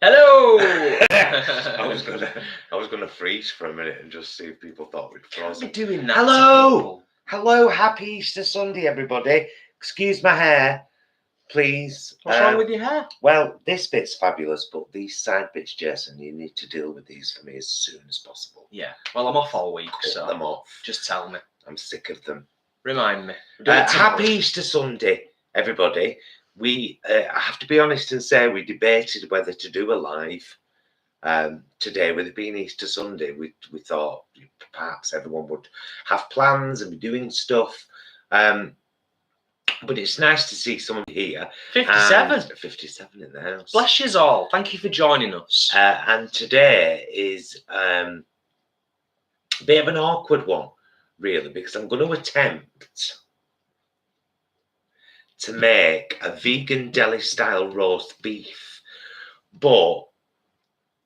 Hello! I was gonna freeze for a minute and just see if people thought we'd frozen. Doing that. Hello! Hello, happy Easter Sunday, everybody. Excuse my hair, please. What's wrong with your hair? Well, this bit's fabulous, but these side bits, Jason, you need to deal with these for me as soon as possible. Yeah. Well, I'm off all week, Cut so them off. just tell me. I'm sick of them. Remind me. Happy Easter Sunday, everybody. I have to be honest and say we debated whether to do a live today. With it being Easter Sunday, we thought perhaps everyone would have plans and be doing stuff. But it's nice to see someone here. 57. 57 in the house. Bless yous all. Thank you for joining us. And today is a bit of an awkward one, really, because I'm going to attempt to make a vegan deli style roast beef, but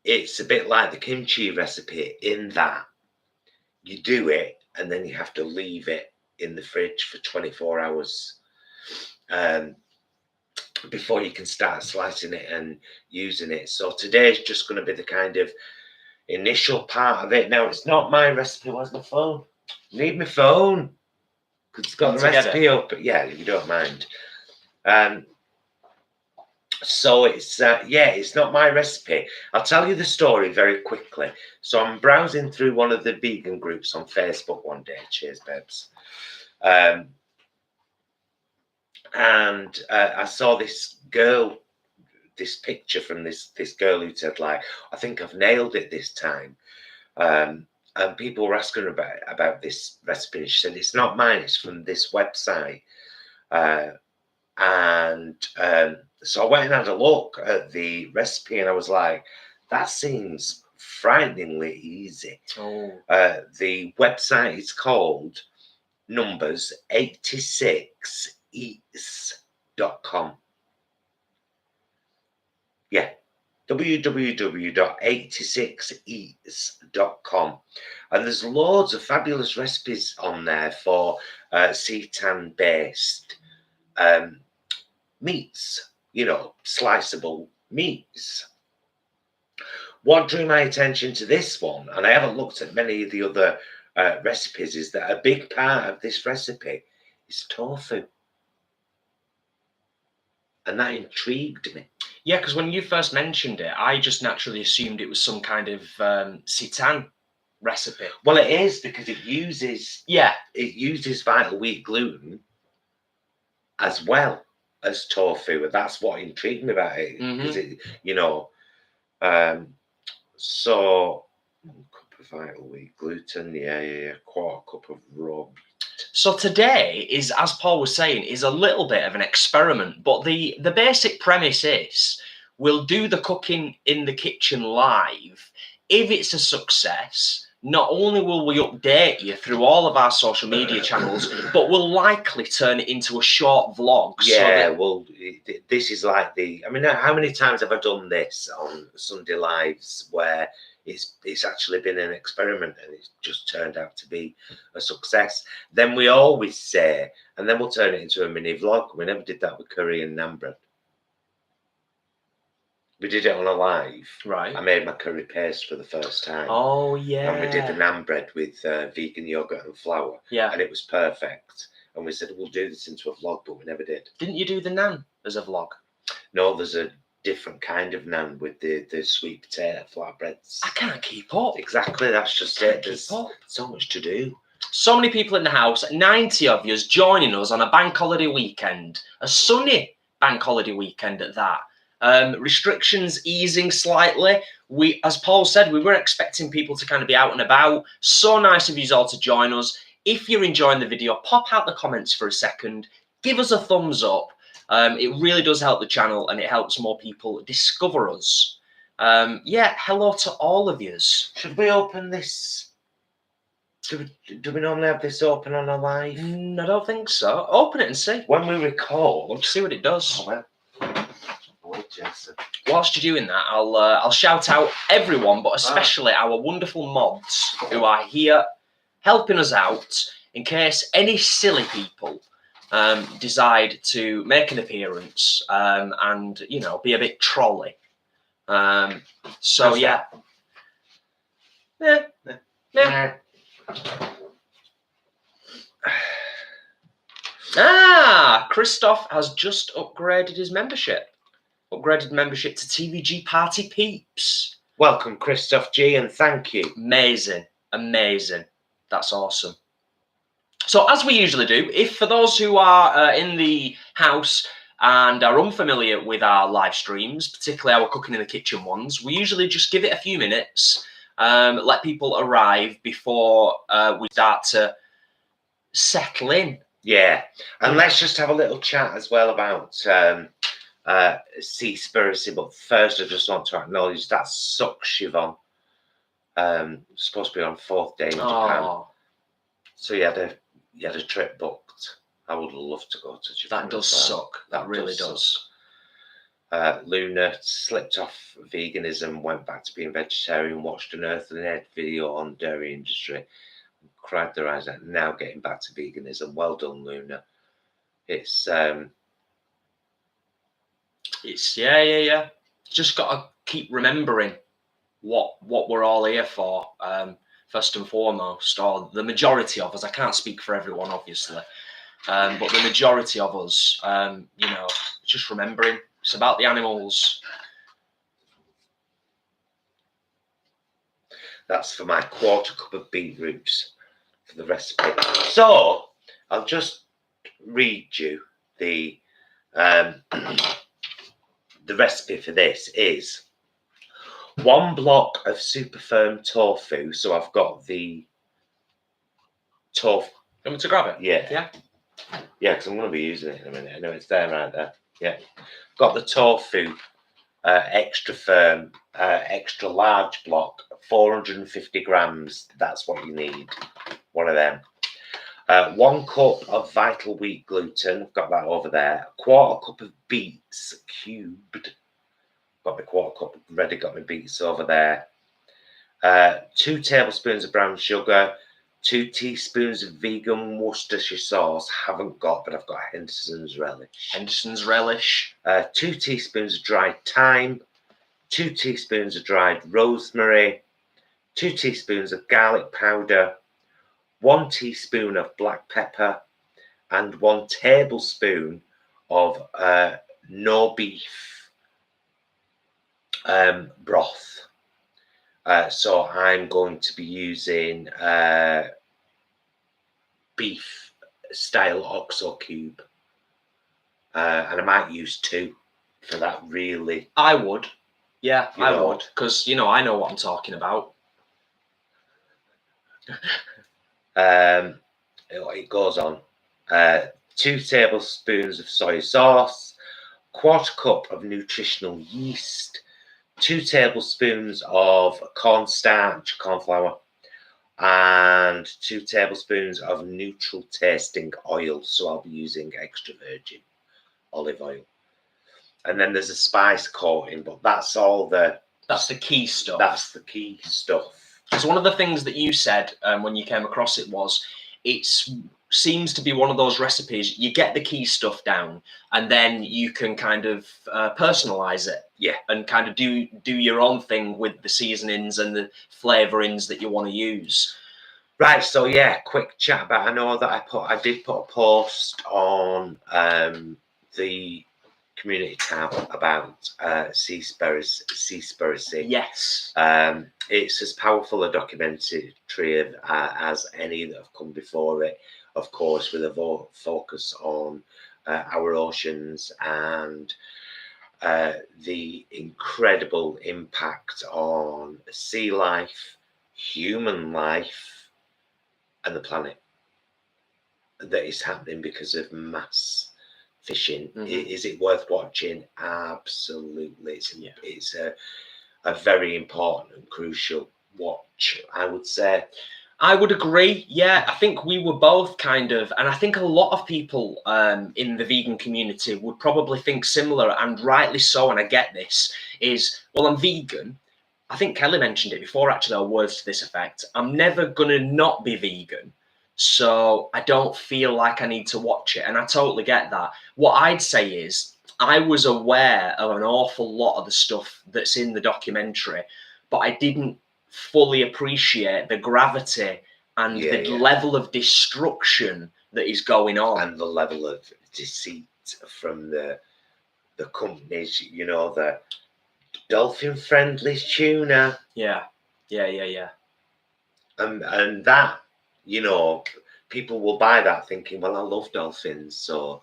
it's a bit like the kimchi recipe in that you do it and then you have to leave it in the fridge for 24 hours before you can start slicing it and using it. So today's just going to be the kind of initial part of it. Now, it's not my recipe. Where's my phone? Need my phone because it's got the recipe up. Yeah, if you don't mind. So it's it's not my recipe. I'll tell you the story very quickly. So I'm browsing through one of the vegan groups on Facebook one day. Cheers, babes. And I saw this girl, this picture from this girl who said, like, I think I've nailed it this time. And people were asking her about this recipe. And she said, it's not mine, it's from this website. So I went and had a look at the recipe and I was like, that seems frighteningly easy. Oh. The website is called numbers 86eats.com. Yeah. www.86eats.com, and there's loads of fabulous recipes on there for seitan based meats, you know, sliceable meats. What drew my attention to this one, and I haven't looked at many of the other recipes, is that a big part of this recipe is tofu, and that intrigued me. Yeah, because when you first mentioned it, I just naturally assumed it was some kind of seitan recipe. Well, it is, because it uses vital wheat gluten as well as tofu, and that's what intrigued me about it. Because it, you know, so cup of vital wheat gluten, quarter cup of raw. So today is, as Paul was saying, is a little bit of an experiment, but the basic premise is we'll do the cooking in the kitchen live. If it's a success, not only will we update you through all of our social media channels, but we'll likely turn it into a short vlog. Yeah, well, this is like I mean, how many times have I done this on Sunday Lives where it's actually been an experiment and it's just turned out to be a success? Then we always say, and then we'll turn it into a mini vlog. We never did that with curry and naan bread. We did it on a live. Right. I made my curry paste for the first time. Oh, yeah. And we did the naan bread with vegan yogurt and flour. Yeah. And it was perfect. And we said, we'll do this into a vlog, but we never did. Didn't you do the naan as a vlog? No, there's a different kind of naan with the sweet potato flatbreads. I can't keep up. Exactly, that's just it. There's so much to do. So many people in the house, 90 of you joining us on a bank holiday weekend, a sunny bank holiday weekend at that. Restrictions easing slightly. As Paul said, we were expecting people to kind of be out and about. So nice of you all to join us. If you're enjoying the video, pop out the comments for a second. Give us a thumbs up. It really does help the channel and it helps more people discover us. Yeah, hello to all of yous. Should we open this? Do we normally have this open on a live? I don't think so. Open it and see. When we record, see what it does. Oh, well. Jason. Whilst you're doing that, I'll shout out everyone, but especially our wonderful mods who are here helping us out in case any silly people decide to make an appearance and, you know, be a bit trolly. So yeah. Yeah. Christoph has just upgraded his membership. Upgraded membership to TVG Party Peeps. Welcome, Christoph G, and thank you. Amazing. That's awesome. So as we usually do, if for those who are in the house and are unfamiliar with our live streams, particularly our cooking in the kitchen ones, we usually just give it a few minutes, let people arrive before we start to settle in. Yeah, and let's just have a little chat as well about Seaspiracy. But first, I just want to acknowledge that sucks, Siobhan. Supposed to be on 4th day in Japan. So you had a trip booked. I would love to go to Japan. That does suck. That really does. Luna slipped off veganism, went back to being vegetarian, watched an Earth and Ed video on dairy industry, cried their eyes out. Now getting back to veganism. Well done, Luna. It's yeah. Just got to keep remembering what we're all here for. First and foremost, or the majority of us. I can't speak for everyone, obviously, but the majority of us, just remembering it's about the animals. That's for my 1/4 cup of beetroots for the recipe. So I'll just read you the recipe for this is 1 block of super firm tofu. So I've got the tofu. You want me to grab it? Yeah, because I'm going to be using it in a minute. I know it's there, right there. Yeah, got the tofu, extra firm, extra large block, 450 grams. That's what you need. One of them. 1 cup of vital wheat gluten. I've got that over there. 1/4 cup of beets cubed. Got my 1/4 cup ready. Got my beets over there. 2 tablespoons of brown sugar. 2 teaspoons of vegan Worcestershire sauce. Haven't got, but I've got Henderson's relish. 2 teaspoons of dried thyme. 2 teaspoons of dried rosemary. 2 teaspoons of garlic powder. 1 teaspoon of black pepper, and 1 tablespoon of no beef broth. So I'm going to be using beef style OXO cube, and I might use 2 for that. Really, I would. Yeah, I would, because I know what I'm talking about. It goes on. 2 tablespoons of soy sauce, 1/4 cup of nutritional yeast, 2 tablespoons of cornstarch, corn flour, and 2 tablespoons of neutral tasting oil. So I'll be using extra virgin olive oil. And then there's a spice coating, but that's the key stuff. That's the key stuff. So one of the things that you said when you came across it was, it seems to be one of those recipes, you get the key stuff down and then you can kind of personalize it. Yeah. And kind of do your own thing with the seasonings and the flavorings that you want to use. Right, so yeah, quick chat about, I know that I did put a post on the community tab about Seaspiracy. Yes. It's as powerful a documentary as any that have come before it, of course, with a focus on our oceans and the incredible impact on sea life, human life, and the planet that is happening because of mass fishing. Mm-hmm. Is it worth watching? Absolutely. It's a very important and crucial watch, I would say. I would agree. Yeah, I think we were both kind of, and I think a lot of people in the vegan community would probably think similar, and rightly so, and I get this, is, well, I'm vegan. I think Kelly mentioned it before, actually, or words to this effect. I'm never going to not be vegan So I don't feel like I need to watch it. And I totally get that. What I'd say is I was aware of an awful lot of the stuff that's in the documentary, but I didn't fully appreciate the gravity and the level of destruction that is going on. And the level of deceit from the companies, you know, the dolphin-friendly tuna. Yeah. And that, you know, people will buy that thinking, well, I love dolphins. So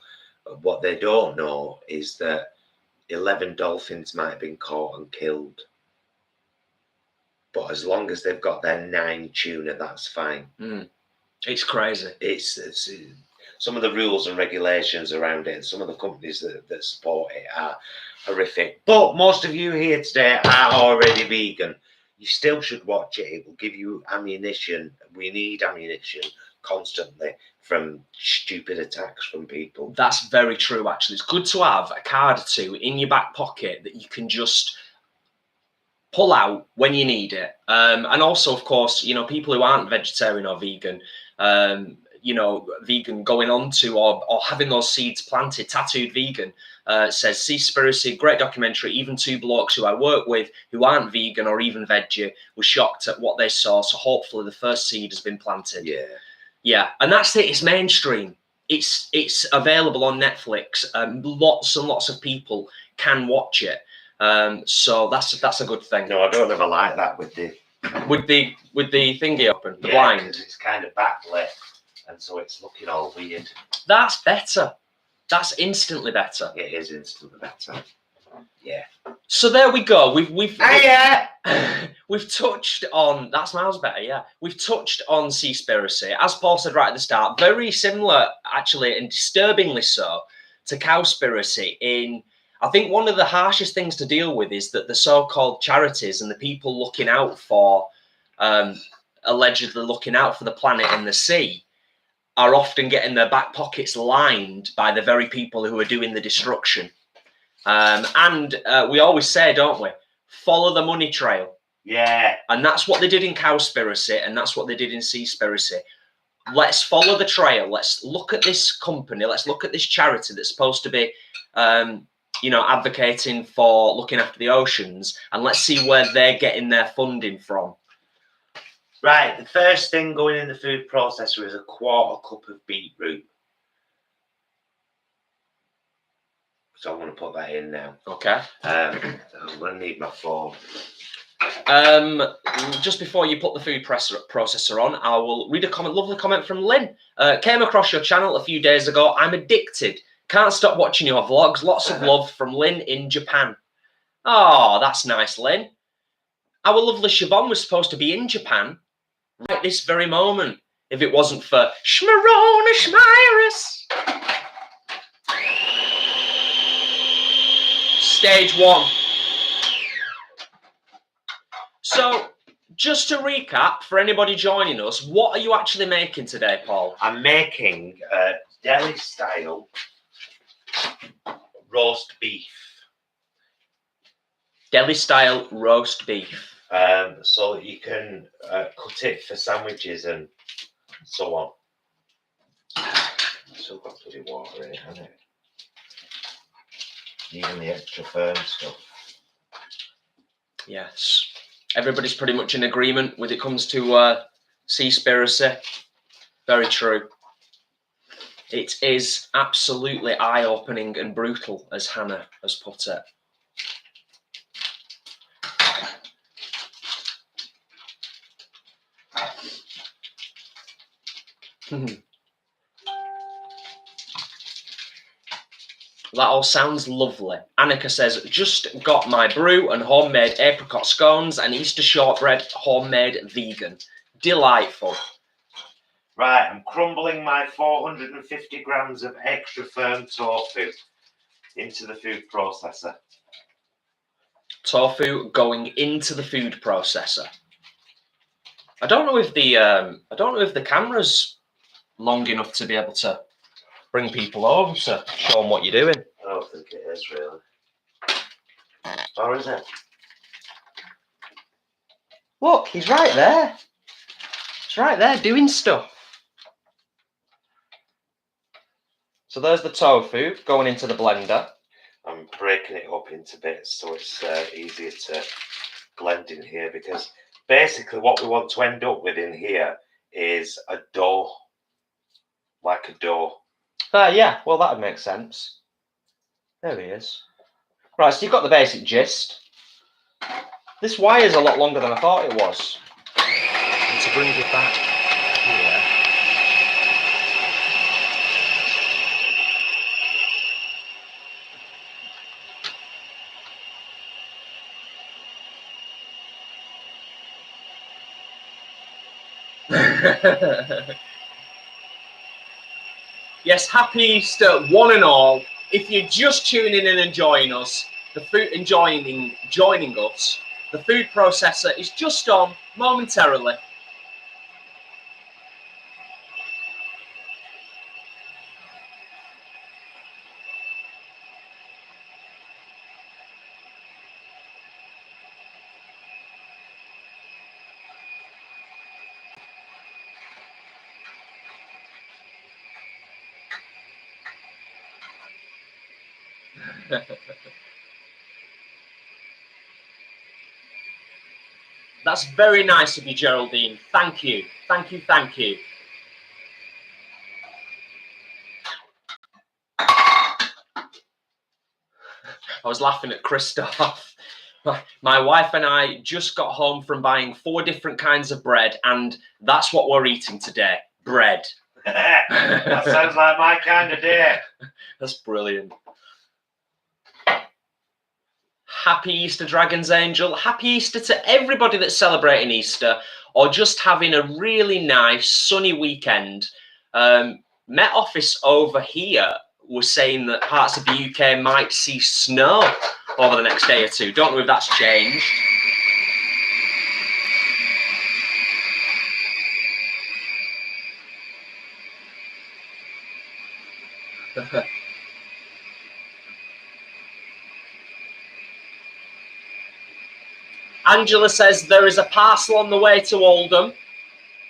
what they don't know is that 11 dolphins might have been caught and killed. But as long as they've got their 9 tuna, that's fine. It's crazy. It's some of the rules and regulations around it, and some of the companies that support it are horrific. But most of you here today are already vegan. You still should watch it. It will give you ammunition. We need ammunition constantly from stupid attacks from people. That's very true, actually. It's good to have a card or two in your back pocket that you can just pull out when you need it. And also, of course, you know, people who aren't vegetarian or vegan, you know, vegan going on to or having those seeds planted, Tattooed Vegan says, Seaspiracy, great documentary. Even 2 blokes who I work with who aren't vegan or even veggie were shocked at what they saw. So hopefully the first seed has been planted. Yeah. And that's it. It's mainstream. It's available on Netflix. Lots and lots of people can watch it. So that's a good thing. No, I don't ever like that with the thingy open, the blind. It's kind of backlit, and so it's looking all weird. That's better. That's instantly better. It is instantly better. Yeah. So there we go. We've touched on that's miles better. Yeah, we've touched on Seaspiracy, as Paul said right at the start. Very similar, actually, and disturbingly so, to Cowspiracy. In I think one of the harshest things to deal with is that the so-called charities and the people looking out for, allegedly looking out for the planet and the sea, are often getting their back pockets lined by the very people who are doing the destruction. And we always say, don't we, follow the money trail. Yeah. And that's what they did in Cowspiracy, and that's what they did in Seaspiracy. Let's follow the trail. Let's look at this company. Let's look at this charity that's supposed to be, you know, advocating for looking after the oceans, and let's see where they're getting their funding from. Right, the first thing going in the food processor is a 1/4 cup of beetroot. So I'm going to put that in now. Okay. I'm going to need my phone. Just before you put the food processor on, I will read a lovely comment from Lynn. Came across your channel a few days ago. I'm addicted. Can't stop watching your vlogs. Lots of love from Lynn in Japan. Oh, that's nice, Lynn. Our lovely Siobhan was supposed to be in Japan right this very moment if it wasn't for Schmarona Schmirus. Stage 1. So, just to recap, for anybody joining us, what are you actually making today, Paul? I'm making deli-style roast beef. Deli-style roast beef. So that you can cut it for sandwiches and so on. Still got bloody water in it, hasn't it? Even the extra firm stuff. Yes. Everybody's pretty much in agreement when it comes to Seaspiracy. Very true. It is absolutely eye-opening and brutal, as Hannah has put it. That all sounds lovely. Annika says, just got my brew and homemade apricot scones and Easter shortbread, homemade vegan. Delightful. Right, I'm crumbling my 450 grams of extra firm tofu into the food processor. Tofu going into the food processor. I don't know if the camera's long enough to be able to bring people over to show them what you're doing. I don't think it is really. Or is it? Look, he's right there. He's right there doing stuff. So there's the tofu going into the blender. I'm breaking it up into bits so it's easier to blend in here, because basically what we want to end up with in here is a dough, like a dough. Yeah, well, that would make sense. There he is. Right, so you've got the basic gist. This wire is a lot longer than I thought it was. And to bring it back here. Yes, happy Easter, one and all. If you're just tuning in and enjoying us, joining us, the food processor is just on momentarily. That's very nice of you, Geraldine. Thank you. Thank you, thank you. I was laughing at Christoph. My wife and I just got home from buying 4 different kinds of bread, and that's what we're eating today. Bread. That sounds like my kind of day. That's brilliant. Happy Easter, Dragon's Angel. Happy Easter to everybody that's celebrating Easter or just having a really nice sunny weekend. Met Office over here was saying that parts of the UK might see snow over the next day or two. Don't know if that's changed. Angela says there is a parcel on the way to Oldham.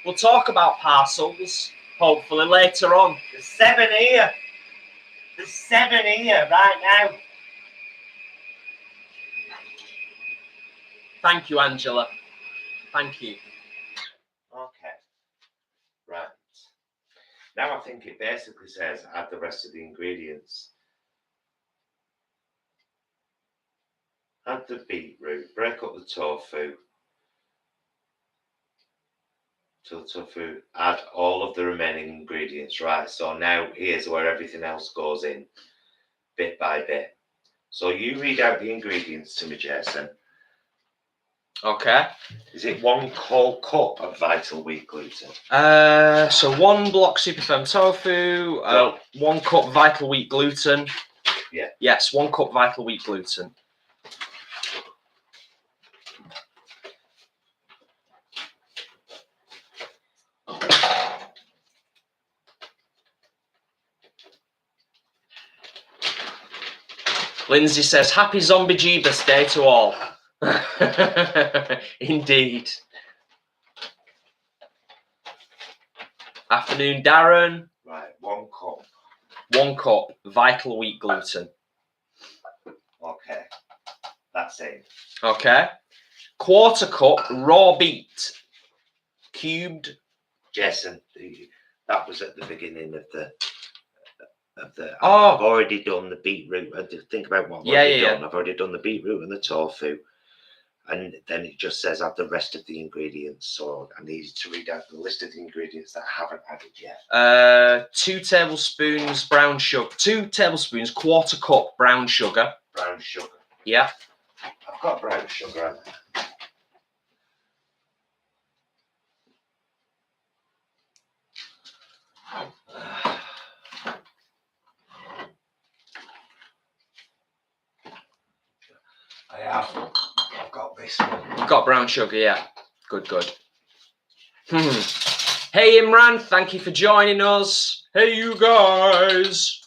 We'll talk about parcels, hopefully, later on. There's 7 here. There's 7 here right now. Thank you, Angela. Thank you. Okay. Right. Now I think it basically says add the rest of the ingredients. Add the beetroot, break up the tofu. To the tofu, add all of the remaining ingredients. Right, so now here's where everything else goes in, bit by bit. So you read out the ingredients to me, Jason. Okay. Is it 1 whole cup of vital wheat gluten? So 1 block super firm tofu, 1 cup vital wheat gluten. Yeah. Yes, 1 cup vital wheat gluten. Lindsay says, happy Zombie Jeebus Day to all. Indeed. Afternoon, Darren. Right, 1 cup. 1 cup vital wheat gluten. Okay, that's it. Okay. 1/4 cup raw beet. Cubed. Jason, that was at the beginning of the. Oh. I've already done the beetroot. Think about what I've already done. I've already done the beetroot and the tofu. And then it just says add the rest of the ingredients. So I needed to read out the list of the ingredients that I haven't added yet. 2 tablespoons brown sugar. 2 tablespoons, 1/4 cup brown sugar. Brown sugar. Yeah. I've got brown sugar, haven't I? I have. I've got this one. You've got brown sugar, yeah. Good, good. Hey Imran, thank you for joining us. Hey you guys.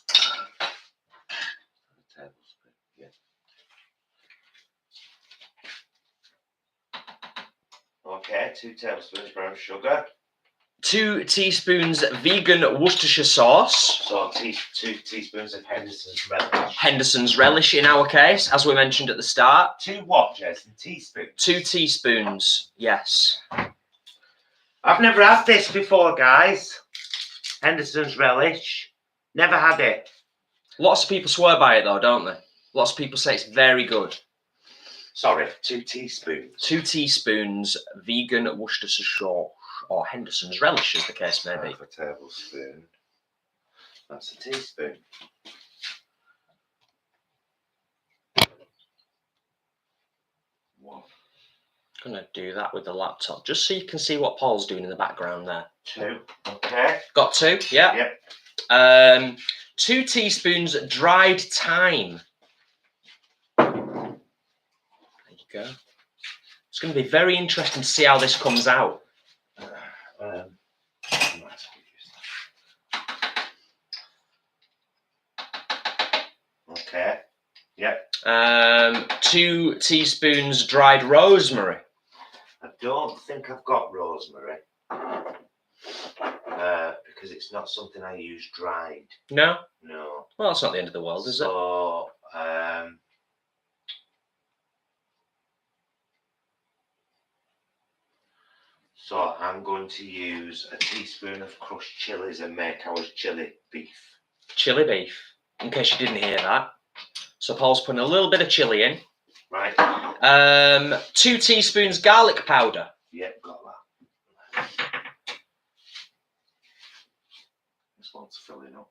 Okay, 2 tablespoons brown sugar. 2 teaspoons vegan Worcestershire sauce. So 2 teaspoons of Henderson's relish. Henderson's relish in our case, as we mentioned at the start. 2 what, Jason? Teaspoons? 2 teaspoons, yes. I've never had this before, guys. Henderson's relish. Never had it. Lots of people swear by it though, don't they? Lots of people say it's very good. Sorry, 2 teaspoons. 2 teaspoons vegan Worcestershire sauce, or Henderson's relish, as the case may be. Half a tablespoon. That's a teaspoon. One. I'm going to do that with the laptop, just so you can see what Paul's doing in the background there. 2. Okay. Got 2? Yeah. Yep. 2 teaspoons dried thyme. There you go. It's going to be very interesting to see how this comes out. Okay. Yep. 2 teaspoons dried rosemary. I don't think I've got rosemary because it's not something I use dried. No? No. Well, that's not the end of the world, is it? So I'm going to use a teaspoon of crushed chilies and make ours chili beef. Chili beef, in case you didn't hear that. So Paul's putting a little bit of chili in. Right. 2 teaspoons garlic powder. Yep, got that. This one's filling up.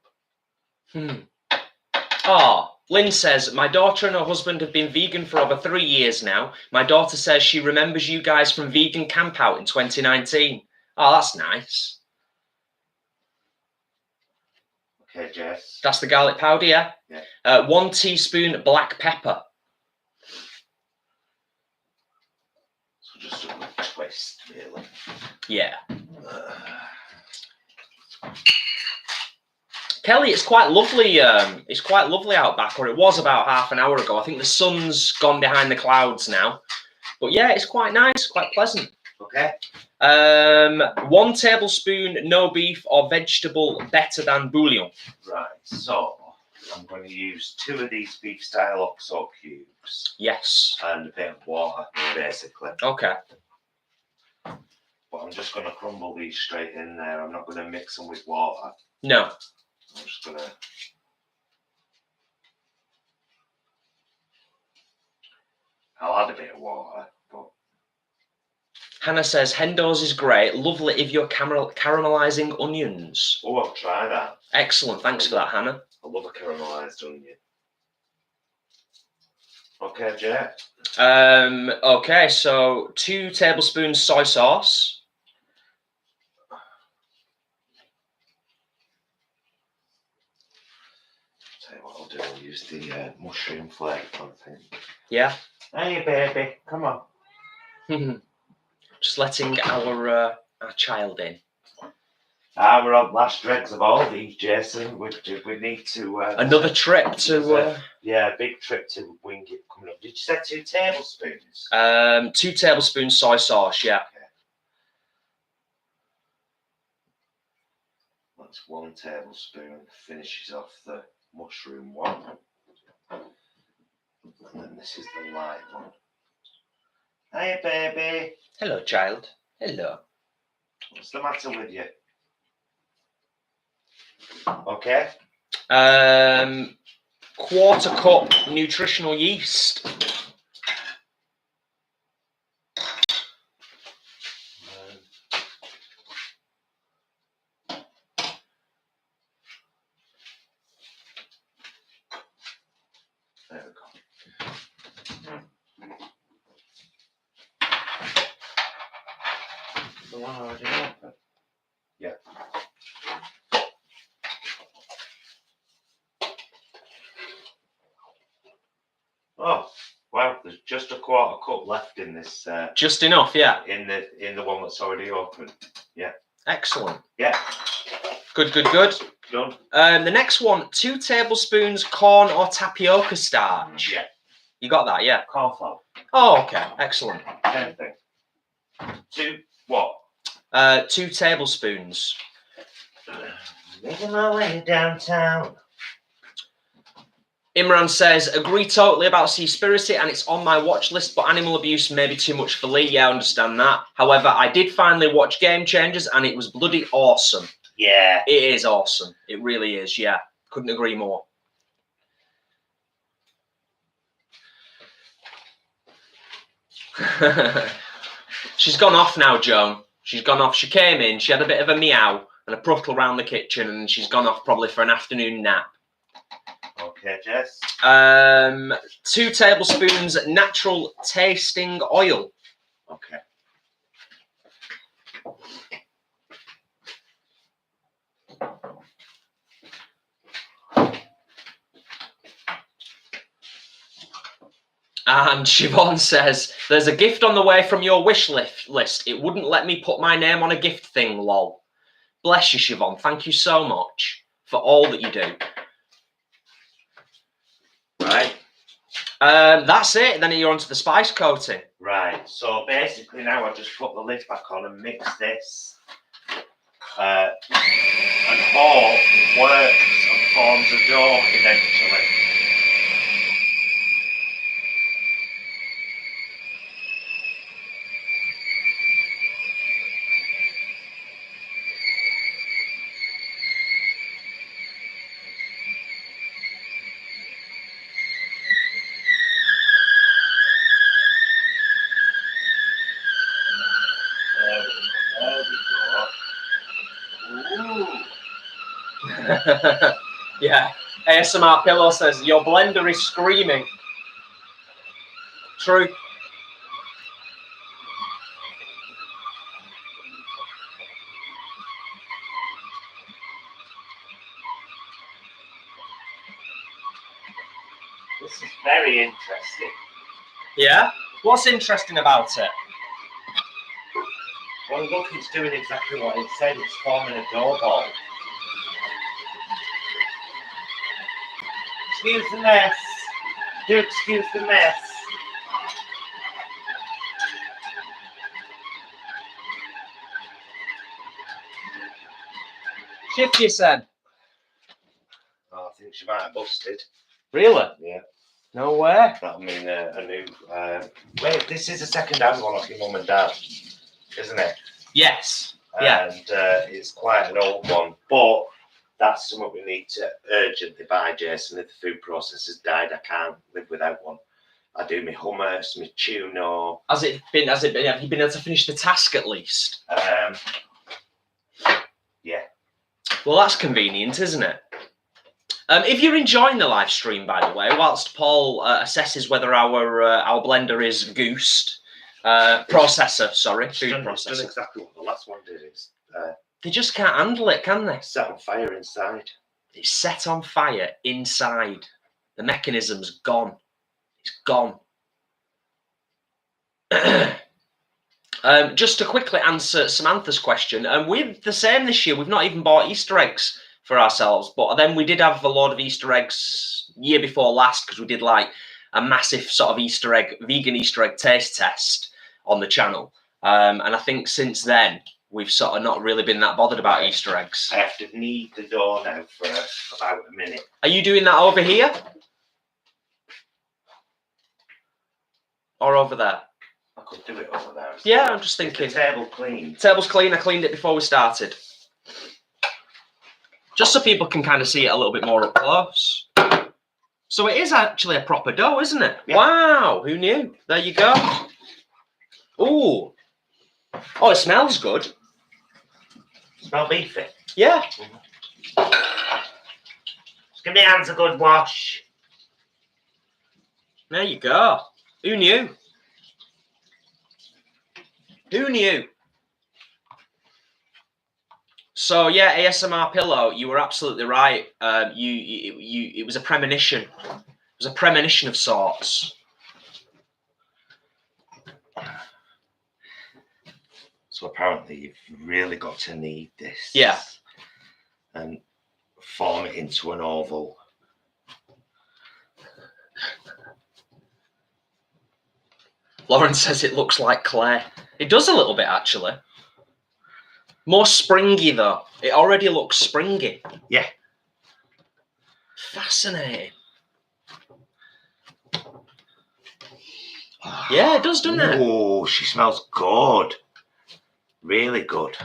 Oh, Lynn says, my daughter and her husband have been vegan for over 3 years now. My daughter says she remembers you guys from Vegan Camp Out in 2019. Oh, that's nice. Okay, Jess. That's the garlic powder, yeah? Yeah. 1 teaspoon black pepper. So just a little twist, really. Yeah. Kelly, it's quite lovely. It's quite lovely out back, or it was about half an hour ago. I think the sun's gone behind the clouds now, but yeah, it's quite nice, quite pleasant. Okay. 1 tablespoon no beef or vegetable better than bouillon. Right. So I'm going to use 2 of these beef style oxo cubes. Yes. And a bit of water, basically. Okay. But I'm just going to crumble these straight in there. I'm not going to mix them with water. No. I'm just going to... I'll add a bit of water, but... Hannah says, Hendo's is great. Lovely if you're caramelising onions. Oh, I'll try that. Excellent. Thanks for that, Hannah. I love a caramelised onion. Okay, Jay. Okay, so 2 tablespoons soy sauce. Tell you what I'll do, I'll use the mushroom flavour, I think. Yeah. Hey, baby, come on. Just letting our child in. We're on last dregs of all these, Jason. We need to... Another trip to... yeah, a big trip to Wing It coming up. Did you say 2 tablespoons? 2 tablespoons soy sauce, yeah. Okay. That's 1 tablespoon. Finishes off the mushroom one. And then this is the light one. Hey, baby. Hello, child. Hello. What's the matter with you? Okay. 1/4 cup nutritional yeast. There we go. The one already open? Yeah. Oh, well, there's just a 1/4 cup left in this. Just enough, yeah. In the one that's already open. Yeah. Excellent. Yeah. Good, good, good. Done. The next one, 2 tablespoons corn or tapioca starch. Yeah. You got that, yeah? Corn flour. Oh, okay. Excellent. Same thing. 2 what? 2 tablespoons. Making my way downtown. Imran says, agree totally about Seaspiracy and it's on my watch list, but animal abuse may be too much for Lee. Yeah, I understand that. However, I did finally watch Game Changers and it was bloody awesome. Yeah. It is awesome. It really is, yeah. Couldn't agree more. She's gone off now, Joan. She's gone off. She came in, she had a bit of a meow and a pruttle around the kitchen and she's gone off probably for an afternoon nap. Okay, Jess. 2 tablespoons natural tasting oil. Okay. And Siobhan says, there's a gift on the way from your wish list. It wouldn't let me put my name on a gift thing, lol. Bless you, Siobhan. Thank you so much for all that you do. Right. That's it. Then you're onto the spice coating. Right. So basically now I just put the lid back on and mix this. And hope it works and forms a dough eventually. Yeah. ASMR Pillow says, your blender is screaming. True. This is very interesting. Yeah? What's interesting about it? Well, look, it's doing exactly what it said. It's forming a dough ball. Excuse the mess. Do excuse the mess. Shift, you said. Oh, I think she might have busted. Really? Yeah. No way. That'll mean a new. Wait, this is a second-hand one off your mum and dad, isn't it? Yes. Yeah. And it's quite an old one, but that's something we need to urgently buy, Jason. If the food processor's died, I can't live without one. I do my hummus, my tuna. Has it been? Have you been able to finish the task at least? Yeah. Well, that's convenient, isn't it? If you're enjoying the live stream, by the way, whilst Paul assesses whether our blender is goosed, processor, sorry, food processor. It's done exactly what the last one did. It's they just can't handle it, can they? set on fire inside. It's set on fire inside. The mechanism's gone. It's gone. Just to quickly answer Samantha's question, we've the same this year. We've not even bought Easter eggs for ourselves, but then we did have a load of Easter eggs year before last because we did like a massive sort of vegan Easter egg taste test on the channel. And I think since then we've sort of not really been that bothered about Easter eggs. I have to knead the dough now for about a minute. Are you doing that over here? Or over there? I could do it over there. Yeah, I'm just thinking. Is the table clean? Table's clean. I cleaned it before we started. Just so people can kind of see it a little bit more up close. So it is actually a proper dough, isn't it? Yeah. Wow, who knew? There you go. Ooh. Oh, it smells good. Smell beefy? Yeah. Just give me hands a good wash. There you go. Who knew? Who knew? So yeah, ASMR Pillow, you were absolutely right. It was a premonition. It was a premonition of sorts. So apparently you've really got to knead this. Yeah. And form it into an oval. Lauren says it looks like clay. It does a little bit, actually. More springy though. It already looks springy. Yeah. Fascinating. Yeah, it does, doesn't it? Oh, she smells good. Really good.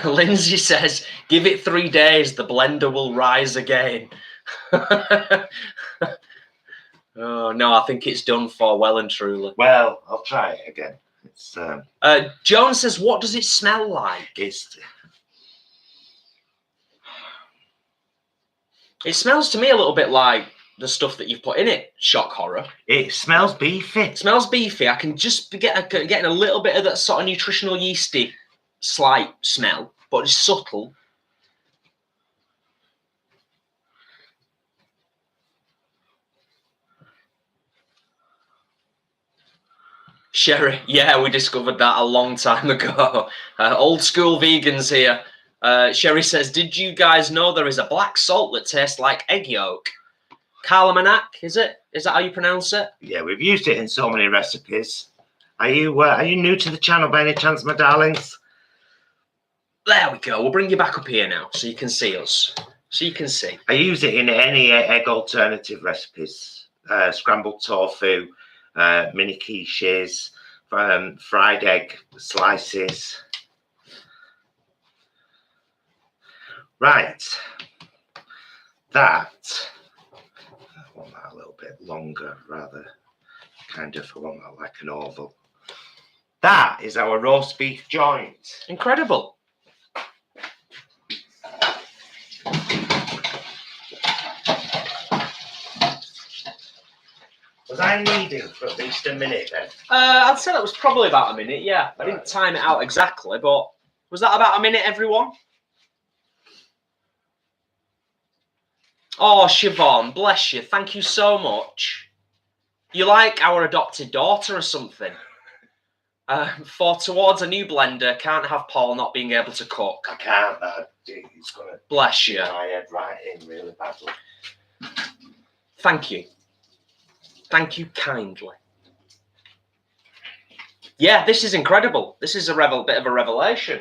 Lindsay says, give it 3 days, the blender will rise again. Oh, no, I think it's done for well and truly. Well, I'll try it again. It's Joan says, what does it smell like? It smells to me a little bit like the stuff that you've put in it. Shock horror. It smells beefy. It smells beefy. I can just getting a little bit of that sort of nutritional yeasty slight smell, but it's subtle. Sherry, yeah, we discovered that a long time ago. Old school vegans here. Sherry says, did you guys know there is a black salt that tastes like egg yolk? Carlamanak, is it? Is that how you pronounce it? Yeah, we've used it in so many recipes. Are you new to the channel by any chance, my darlings? There we go. We'll bring you back up here now so you can see us. So you can see. I use it in any egg alternative recipes. Scrambled tofu, mini quiches, fried egg slices. Right. That, I want that a little bit longer, rather kind of, I want that like an oval. That is our roast beef joint. Incredible. Was I kneading for at least a minute then? I'd say that was probably about a minute, yeah. I didn't time it out exactly, but was that about a minute, everyone? Oh, Siobhan, bless you. Thank you so much. You like our adopted daughter or something? For towards a new blender, can't have Paul not being able to cook. I can't. It's going to bless you. My head right in really badly. Thank you. Thank you kindly. Yeah, this is incredible. This is a bit of a revelation.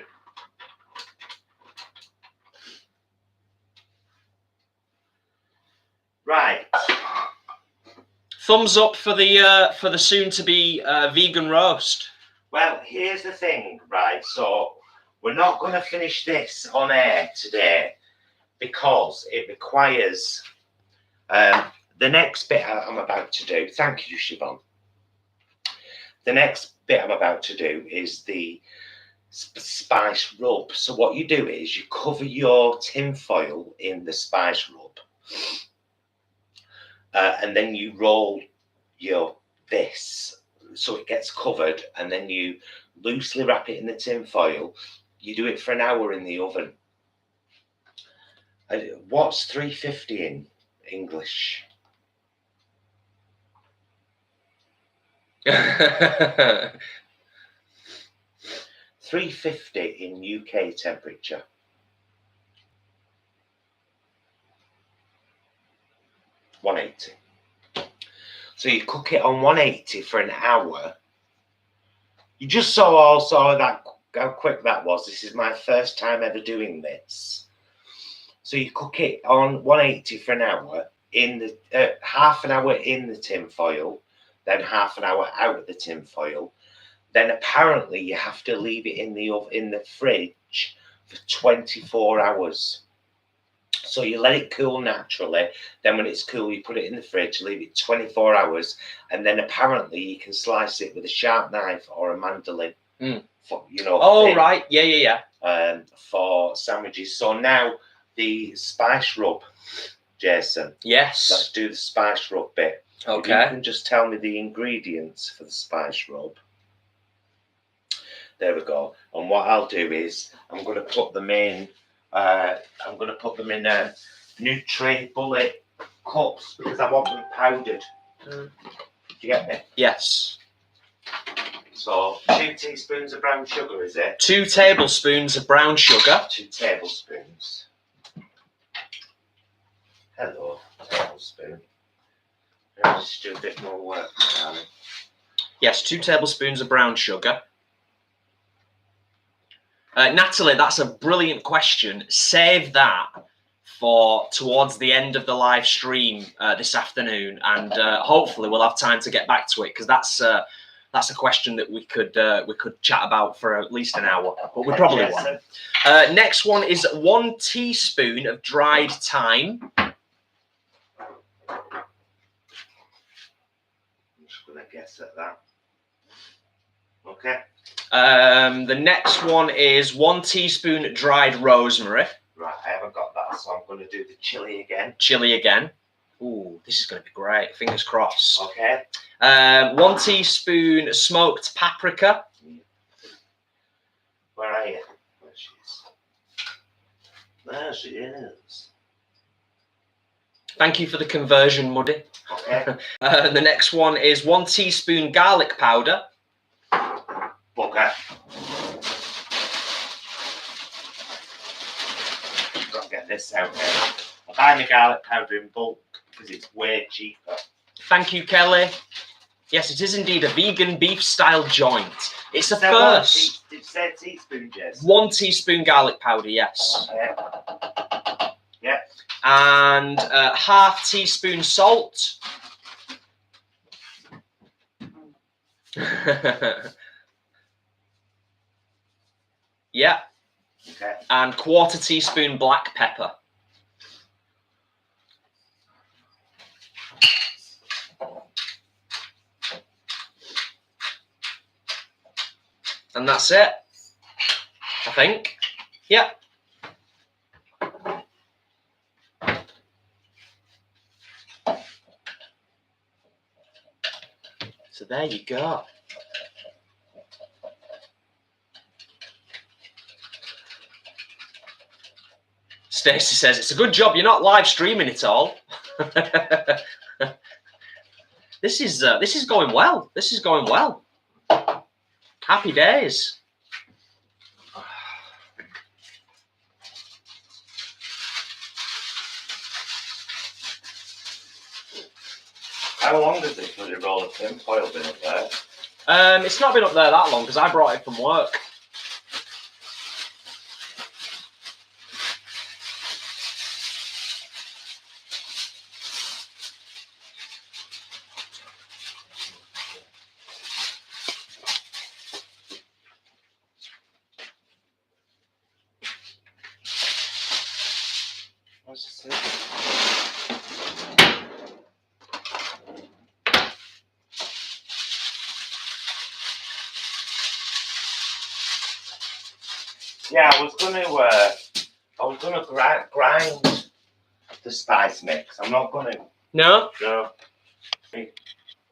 Right. Thumbs up for the soon-to-be vegan roast. Well, here's the thing, right? So we're not going to finish this on air today because it requires the next bit I'm about to do. Thank you, Siobhan. The next bit I'm about to do is the spice rub. So what you do is you cover your tin foil in the spice rub. And then you roll this so it gets covered, and then you loosely wrap it in the tin foil. You do it for an hour in the oven. What's 350 in English? 350 in UK temperature. 180. So you cook it on 180 for an hour. You just saw that how quick that was. This is my first time ever doing this. So you cook it on 180 for an hour, in the half an hour in the tin foil, then half an hour out of the tin foil. Then apparently you have to leave it in the fridge for 24 hours. So you let it cool naturally. Then when it's cool, you put it in the fridge, leave it 24 hours, and then apparently you can slice it with a sharp knife or a mandolin. For, Oh, thin, right. Yeah. For sandwiches. So now the spice rub, Jason. Yes. Let's do the spice rub bit. Okay. If you can just tell me the ingredients for the spice rub. There we go. And what I'll do is I'm going to put them in. I'm going to put them in NutriBullet cups because I want them powdered. Do you get me? Yes. So 2 teaspoons of brown sugar, is it? 2 tablespoons of brown sugar. 2 tablespoons. Hello, tablespoon. Let's just do a bit more work, darling. Yes, 2 tablespoons of brown sugar. Natalie, that's a brilliant question. Save that for towards the end of the live stream this afternoon, and hopefully we'll have time to get back to it, because that's a question that we could chat about for at least an hour, but we probably won't. Next one is 1 teaspoon of dried thyme. I'm just gonna guess at that. Okay. The next one is 1 teaspoon dried rosemary. Right, I haven't got that, so I'm going to do the chili again. Chili again. Ooh, this is going to be great. Fingers crossed. Okay. 1 teaspoon smoked paprika. Where are you? There she is. There she is. Thank you for the conversion, Muddy. Okay. The next one is 1 teaspoon garlic powder. Okay. Got to get this out here. I buy my garlic powder in bulk because it's way cheaper. Thank you, Kelly. Yes, it is indeed a vegan beef style joint. It's a first. Did you say a teaspoon, Jess? 1 teaspoon garlic powder, yes. Okay. Yeah. And ½ teaspoon salt. Yeah. Okay. And ¼ teaspoon black pepper. And that's it, I think. Yeah. So there you go. Stacey says, it's a good job you're not live streaming it all. This is going well. This is going well. Happy days. How long has this bloody roll of tin foil been up there? It's not been up there that long because I brought it from work. What's this? Yeah, I was gonna grind the spice mix. I'm not gonna. No? No.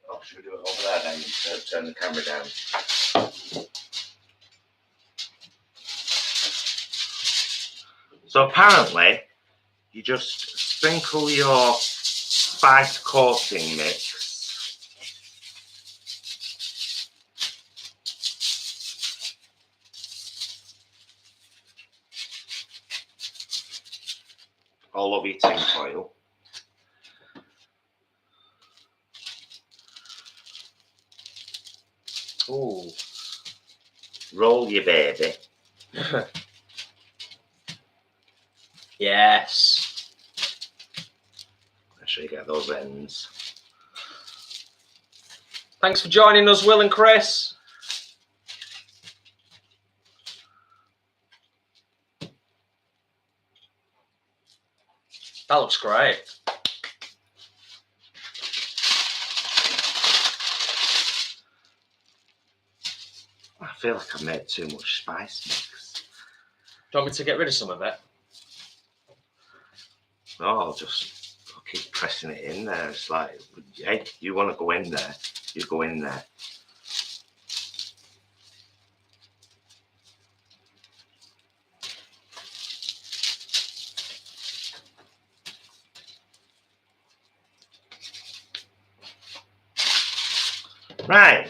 Oh, should we do it over there then? Turn the camera down. So apparently, you just sprinkle your spice coating mix all over your tin foil. Ooh. Roll your baby. Yes. Make sure you get those ends. Thanks for joining us, Will and Chris. That looks great. I feel like I've made too much spice mix. Do you want me to get rid of some of it? No, I'll keep pressing it in there. It's like, hey, you want to go in there, you go in there. Right.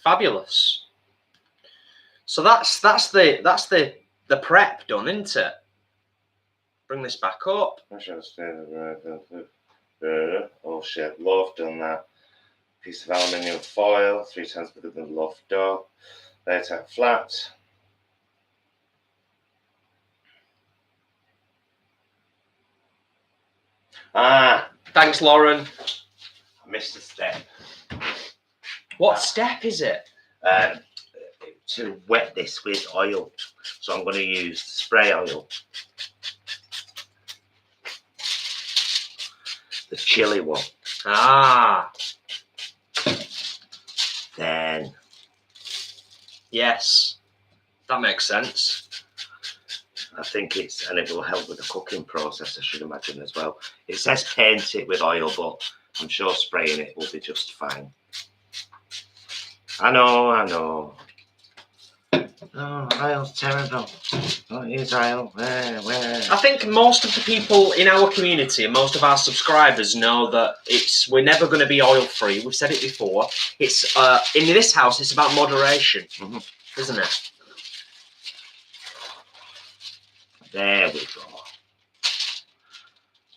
Fabulous. So that's the prep done, isn't it? Bring this back up. Oh shit, loaf, done that. Piece of aluminium foil, 3 times bigger than the loaf dough. Lay it out flat. Ah, Thanks, Lauren. I missed a step. What step is it? To wet this with oil. So I'm going to use spray oil. The chili one. Ah. Then. Yes. That makes sense. I think and it will help with the cooking process, I should imagine, as well. It says paint it with oil, but I'm sure spraying it will be just fine. I know. Oh, oil's terrible. Don't use oil. Where? I think most of the people in our community and most of our subscribers know that we're never going to be oil free. We've said it before. It's in this house. It's about moderation, isn't it? There we go.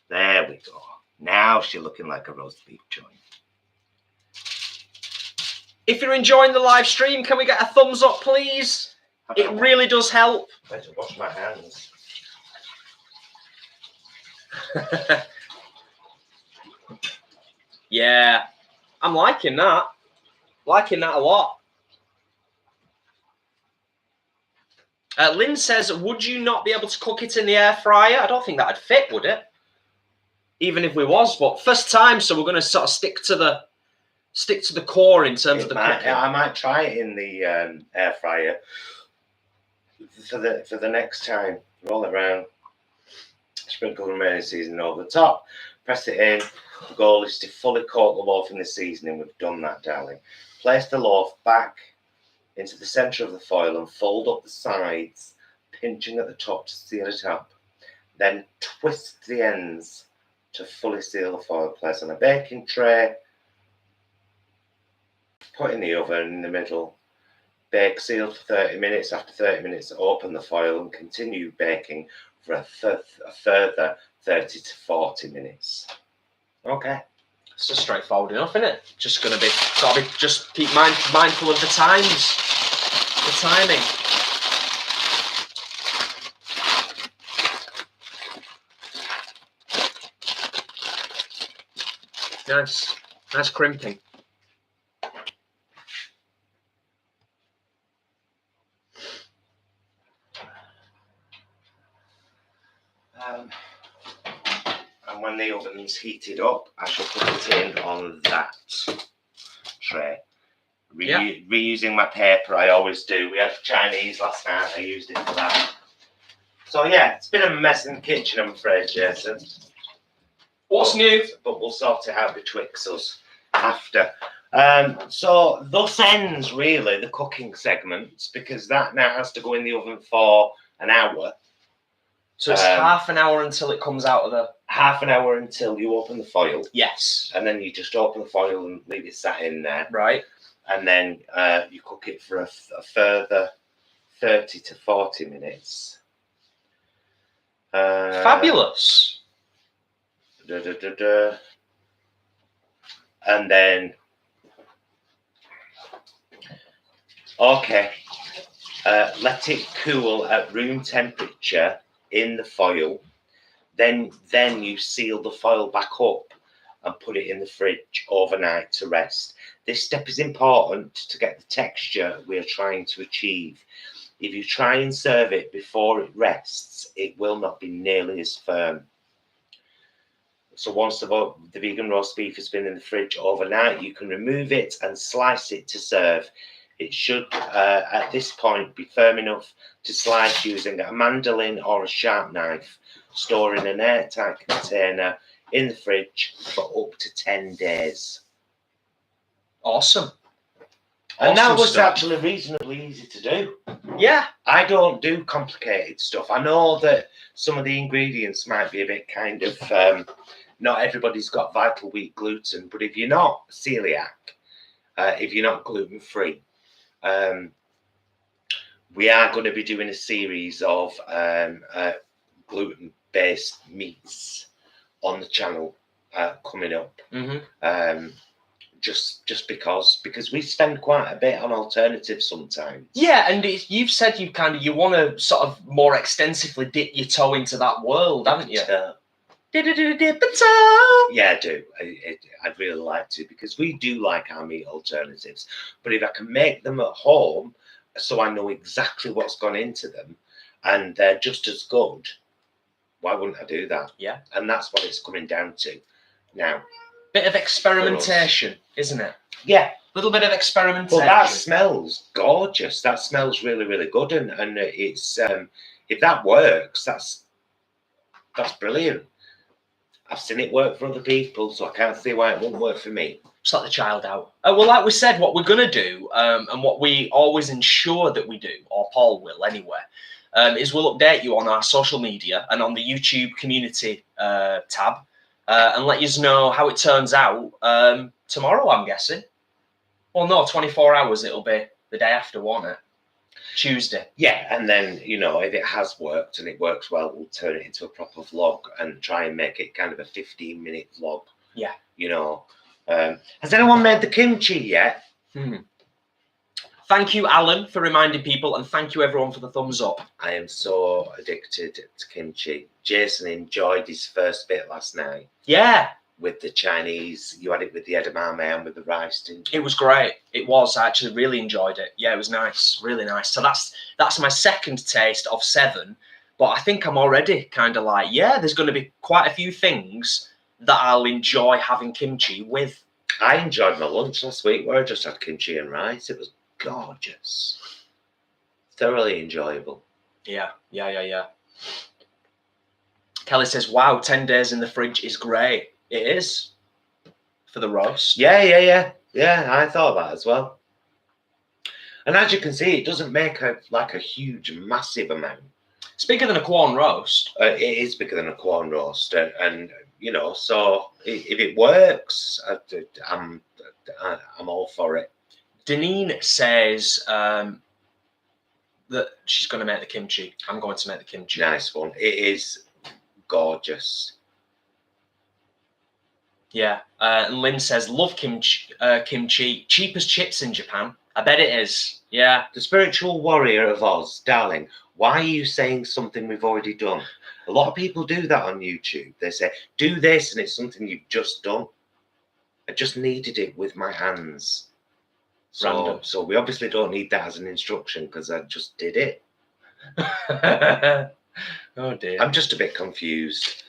There we go. Now she's looking like a roast beef joint. If you're enjoying the live stream, can we get a thumbs up, please? It really does help. I have to wash my hands. Yeah, I'm liking that. Liking that a lot. Lynn says, would you not be able to cook it in the air fryer? I don't think that'd fit, would it? Even if we was, but first time, so we're going to sort of stick to the core in terms of the cooking. I might try it in the air fryer for the next time. Roll it around, sprinkle the remaining seasoning over the top, press it in. The goal is to fully coat the loaf in the seasoning. We've done that, darling. Place the loaf back into the centre of the foil and fold up the sides, pinching at the top to seal it up. Then twist the ends to fully seal the foil. Place on a baking tray. Put in the oven in the middle. Bake sealed for 30 minutes. After 30 minutes, open the foil and continue baking for a further 30 to 40 minutes. Okay. It's just straightforward enough, isn't it? Just gonna be, gotta be, just keep mindful of the times, the timing. Nice crimping. And when the oven's heated up, I shall put it in on that tray. Reusing my paper, I always do. We had Chinese last night, I used it for that. So yeah, it's been a mess in the kitchen, I'm afraid, Jason. What's new? But we'll sort it out betwixt us after. So thus ends really the cooking segments, because that now has to go in the oven for an hour. So it's half an hour until it comes out of the... Half an hour until you open the foil. Yes. And then you just open the foil and leave it sat in there. Right. And then you cook it for a further 30 to 40 minutes. Fabulous. And then... Okay. Let it cool at room temperature in the foil. Then you seal the foil back up and put it in the fridge overnight to rest. This step is important to get the texture we are trying to achieve. If you try and serve it before it rests, it will not be nearly as firm. So once the vegan roast beef has been in the fridge overnight, you can remove it and slice it to serve. It should, at this point, be firm enough to slice using a mandolin or a sharp knife. Store in an airtight container in the fridge for up to 10 days. Awesome. And that was actually reasonably easy to do. Yeah. I don't do complicated stuff. I know that some of the ingredients might be a bit kind of, not everybody's got vital wheat gluten, but if you're not celiac, if you're not gluten-free, we are going to be doing a series of gluten-based meats on the channel coming up. Mm-hmm. Just because we spend quite a bit on alternatives sometimes. Yeah, and you've said you want to sort of more extensively dip your toe into that world, haven't you? Dip a toe. Yeah, I do. I'd really like to, because we do like our meat alternatives. But if I can make them at home, so I know exactly what's gone into them, and they're just as good, why wouldn't I do that? Yeah. And that's what it's coming down to now. Bit of experimentation, isn't it? Yeah. A little bit of experimentation. Well, that smells gorgeous. That smells really, really good. And it's if that works, that's brilliant. I've seen it work for other people, so I can't see why it won't work for me. Just let the child out. Well, like we said, what we're going to do, and what we always ensure that we do, or Paul will anyway, is we'll update you on our social media and on the YouTube community tab, and let you know how it turns out tomorrow, I'm guessing. Well, no, 24 hours it'll be the day after, won't it? Tuesday. Yeah, and then, if it has worked and it works well, we'll turn it into a proper vlog and try and make it kind of a 15-minute vlog. Yeah. Has anyone made the kimchi yet? Thank you, Alan, for reminding people, and thank you, everyone, for the thumbs up. I am so addicted to kimchi. Jason enjoyed his first bit last night. Yeah. With the Chinese, you had it with the edamame and with the rice, didn't you? It was great. It was. I actually really enjoyed it. Yeah, it was nice, really nice. So that's my second taste of 7, but I think I'm already kind of like, yeah, there's going to be quite a few things that I'll enjoy having kimchi with. I enjoyed my lunch last week where I just had kimchi and rice. It was gorgeous, thoroughly enjoyable. Yeah. Kelly says, "Wow, 10 days in the fridge is great." It is for the roast. Yeah. I thought that as well. And as you can see, it doesn't make a huge, massive amount. It's bigger than a Quorn roast. It is bigger than a Quorn roast, and so if it works, I'm all for it. Deneen says that she's going to make the kimchi. I'm going to make the kimchi. Nice one. It is gorgeous. Yeah, and Lynn says, love kimchi, cheap as chips in Japan. I bet it is, yeah. The spiritual warrior of Oz, darling, why are you saying something we've already done? A lot of people do that on YouTube. They say, do this, and it's something you've just done. I just needed it with my hands. So we obviously don't need that as an instruction, because I just did it. Oh dear. I'm just a bit confused.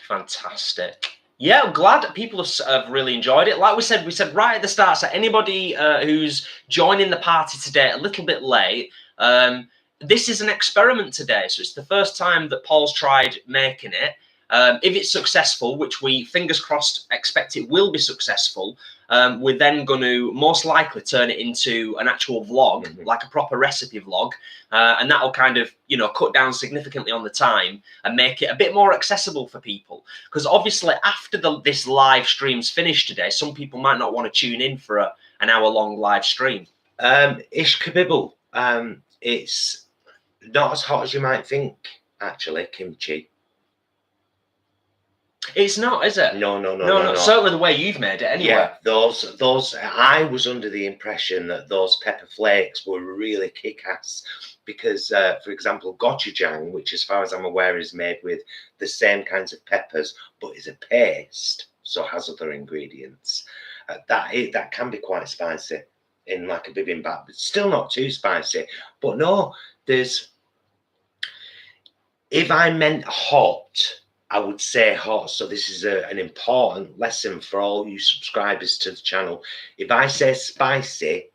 Fantastic. Yeah, I'm glad people have really enjoyed it. Like we said right at the start, so anybody who's joining the party today a little bit late, this is an experiment today. So it's the first time that Paul's tried making it. If it's successful, which we, fingers crossed, expect it will be successful, we're then going to most likely turn it into an actual vlog, like a proper recipe vlog, and that'll kind of, cut down significantly on the time and make it a bit more accessible for people. Because obviously, after this live stream's finished today, some people might not want to tune in for an hour-long live stream. Ish kabibble. It's not as hot as you might think, actually, kimchi. It's not, is it? No. Certainly the way you've made it, anyway. Yeah, those. I was under the impression that those pepper flakes were really kick-ass because, for example, gochujang, which, as far as I'm aware, is made with the same kinds of peppers, but is a paste, so has other ingredients. That can be quite spicy in like a bibimbap, but still not too spicy. But no, if I meant hot, I would say hot. So this is an important lesson for all you subscribers to the channel. If I say spicy,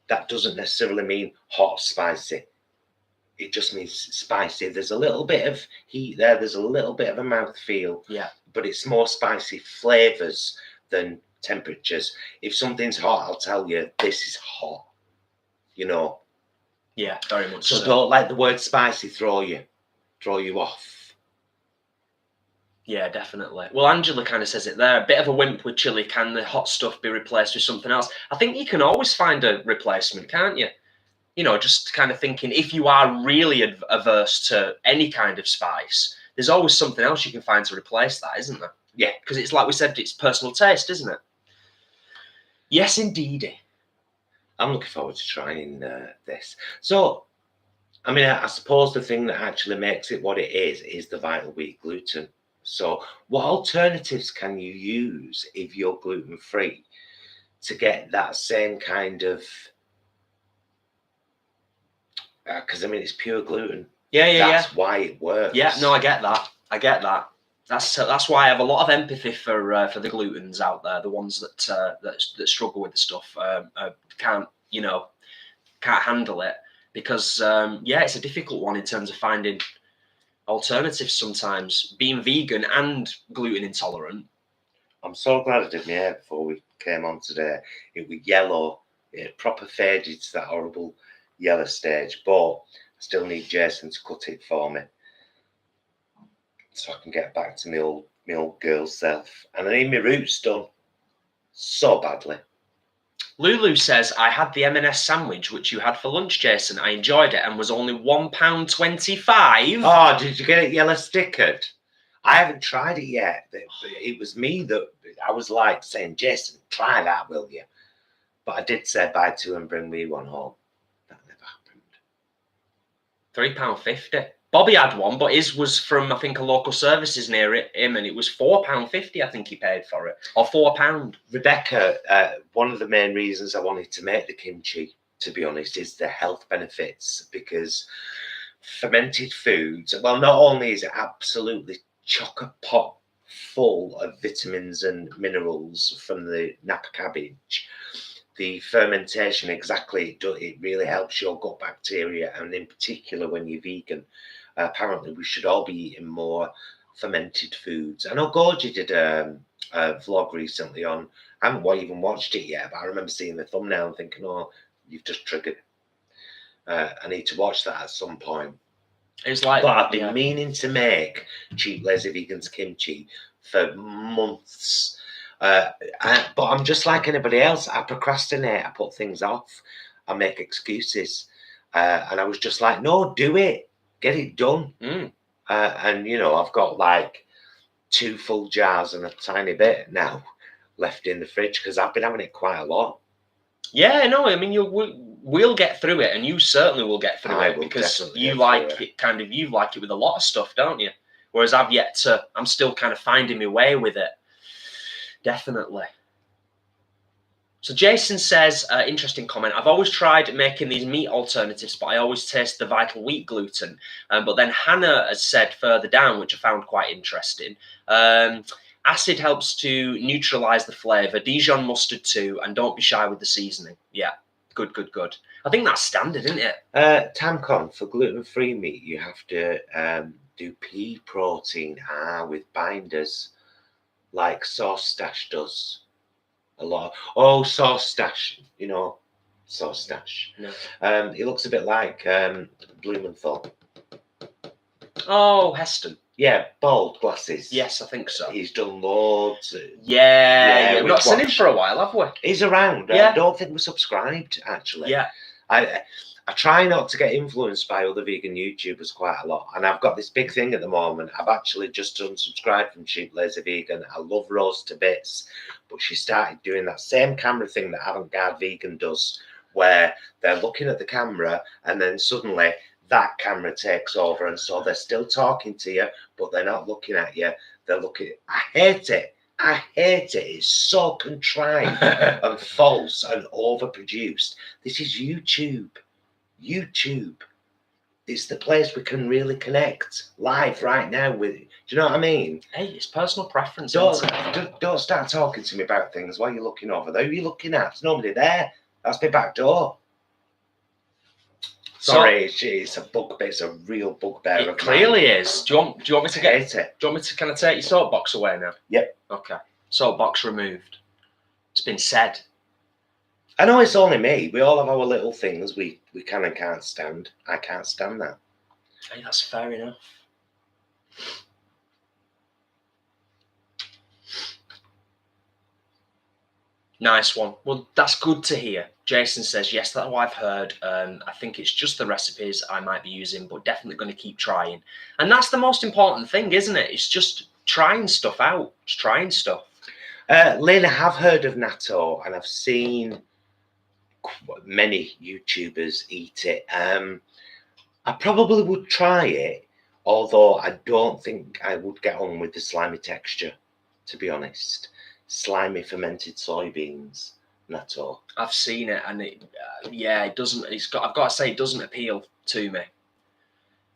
that doesn't necessarily mean hot spicy. It just means spicy. There's a little bit of heat there. There's a little bit of a mouthfeel. Yeah. But it's more spicy flavors than temperatures. If something's hot, I'll tell you this is hot. Yeah, very much so. Don't let the word spicy throw you off. Yeah, definitely. Well, Angela kind of says it there. A bit of a wimp with chili. Can the hot stuff be replaced with something else? I think you can always find a replacement, can't you? you know, just kind of thinking if you are really averse to any kind of spice, there's always something else you can find to replace that, isn't there? Yeah. Because it's like we said, it's personal taste, isn't it? Yes, indeed. I'm looking forward to trying this. So, I mean, I suppose the thing that actually makes it what it is the vital wheat gluten. So, what alternatives can you use if you're gluten free to get that same kind of? Because I mean, it's pure gluten. Yeah. That's why it works. Yeah, no, I get that. That's why I have a lot of empathy for the glutens out there, the ones that struggle with the stuff, can't handle it because it's a difficult one in terms of finding alternatives sometimes. Being vegan and gluten intolerant. I'm so glad I did my hair before we came on today. It was yellow. It proper faded to that horrible yellow stage, but I still need Jason to cut it for me so I can get back to my old girl self. And I need my roots done so badly. Lulu says, I had the M&S sandwich which you had for lunch, Jason. I enjoyed it and was only £1.25. Oh, did you get it yellow stickered? I haven't tried it yet. It was me that I was like saying, Jason, try that, will you? But I did say buy two and bring me one home. That never happened. £3.50. Bobby had one, but his was from, I think, a local services near him, and it was £4.50, I think he paid for it. Or £4. Rebecca, one of the main reasons I wanted to make the kimchi, to be honest, is the health benefits, because fermented foods, well, not only is it absolutely chock-a-pot full of vitamins and minerals from the Napa cabbage, the fermentation, exactly, it really helps your gut bacteria, and in particular when you're vegan, apparently we should all be eating more fermented foods. I know Gorgie did a vlog recently on, I haven't even watched it yet, but I remember seeing the thumbnail and thinking, oh, you've just triggered. I need to watch that at some point. It's like, but I've been meaning to make Cheap Lazy Vegans kimchi for months. But I'm just like anybody else. I procrastinate. I put things off. I make excuses. And I was just like, no, do it. Get it done. And, you know, I've got like 2 full jars and a tiny bit now left in the fridge because I've been having it quite a lot. Yeah, no, I mean, we'll get through it, and you certainly will get through it because you like it kind of, you like it with a lot of stuff, don't you? Whereas I'm still kind of finding my way with it. Definitely. So Jason says, interesting comment, I've always tried making these meat alternatives, but I always taste the vital wheat gluten. But then Hannah has said further down, which I found quite interesting, acid helps to neutralise the flavour, Dijon mustard too, and don't be shy with the seasoning. Yeah, good. I think that's standard, isn't it? Tamcon, for gluten-free meat, you have to do pea protein with binders, like Sauce Stash does. A lot. Sauce Stash, you know, Sauce Stash. No. It looks a bit like Blumenthal. Oh, Heston. Yeah, bald glasses. Yes, I think so. He's done loads. Yeah. We've not seen him for a while, have we? He's around. Yeah. I don't think we're subscribed, actually. Yeah. I try not to get influenced by other vegan YouTubers quite a lot. And I've got this big thing at the moment. I've actually just unsubscribed from Cheap Lazy Vegan. I love Rose to bits. But she started doing that same camera thing that Avant-Garde Vegan does, where they're looking at the camera and then suddenly that camera takes over. And so they're still talking to you, but they're not looking at you. They're looking. I hate it. It's so contrived and false and overproduced. This is YouTube. It's the place we can really connect live right now with. Do you know what I mean? Hey, it's personal preference. Don't start talking to me about things while you're looking over there. Who are you looking at? There's nobody there. That's my back door. Sorry, it's a bugbear. It's a real bugbear. It clearly is. Do you want me to get it? Do you want me to kind of take your soapbox away now? Yep. Okay. Soapbox removed. It's been said. I know it's only me. We all have our little things we can and can't stand. I can't stand that. Hey, that's fair enough. Nice one. Well, that's good to hear. Jason says, yes, that's what I've heard. I think it's just the recipes I might be using, but definitely going to keep trying. And that's the most important thing, isn't it? It's just trying stuff out, just trying stuff. Lynn, I have heard of natto, and I've seen many YouTubers eat it. I probably would try it, although I don't think I would get on with the slimy texture, to be honest. Slimy fermented soybeans, natto. I've seen it, and yeah, it doesn't. I've got to say, it doesn't appeal to me.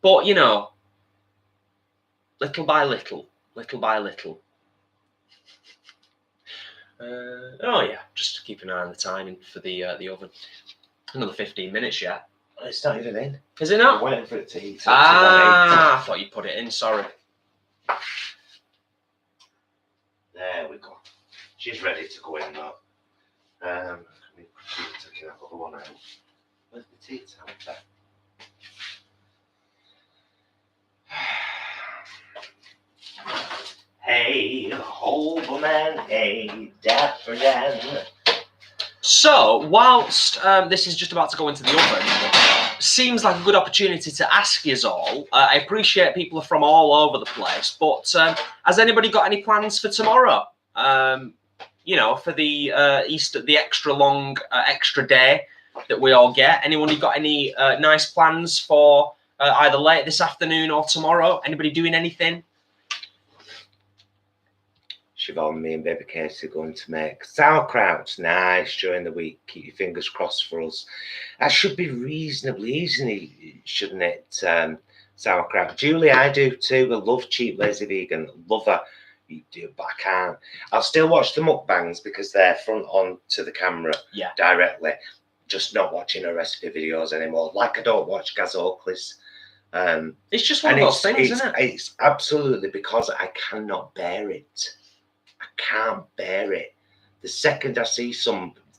But you know, little by little, little by little. Oh yeah, just keep an eye on the timing for the oven. Another 15 minutes yet. It's not even in. Is it not? I'm waiting for it to heat. I thought you put it in. Sorry. There we go. She's ready to go in now. Taking that other one out. Where's the tea towel there? Hey, Holberman, hey, Dapper Dan. So, whilst this is just about to go into the oven, seems like a good opportunity to ask you all. I appreciate people are from all over the place, but has anybody got any plans for tomorrow? You know, for the Easter, the extra long, extra day that we all get. Anyone got any nice plans for either late this afternoon or tomorrow? Anybody doing anything? Siobhan, me and baby Casey are going to make sauerkraut. Nice during the week. Keep your fingers crossed for us. That should be reasonably easy, shouldn't it? Sauerkraut. Julie, I do too. I love cheap, lazy vegan. Love her. You do, but I can't. I'll still watch the mukbangs because they're front on to the camera directly. Just not watching her recipe videos anymore. Like I don't watch Gaz Oakley's. It's just one of those things, isn't it? It's absolutely because I cannot bear it. I can't bear it. The second I see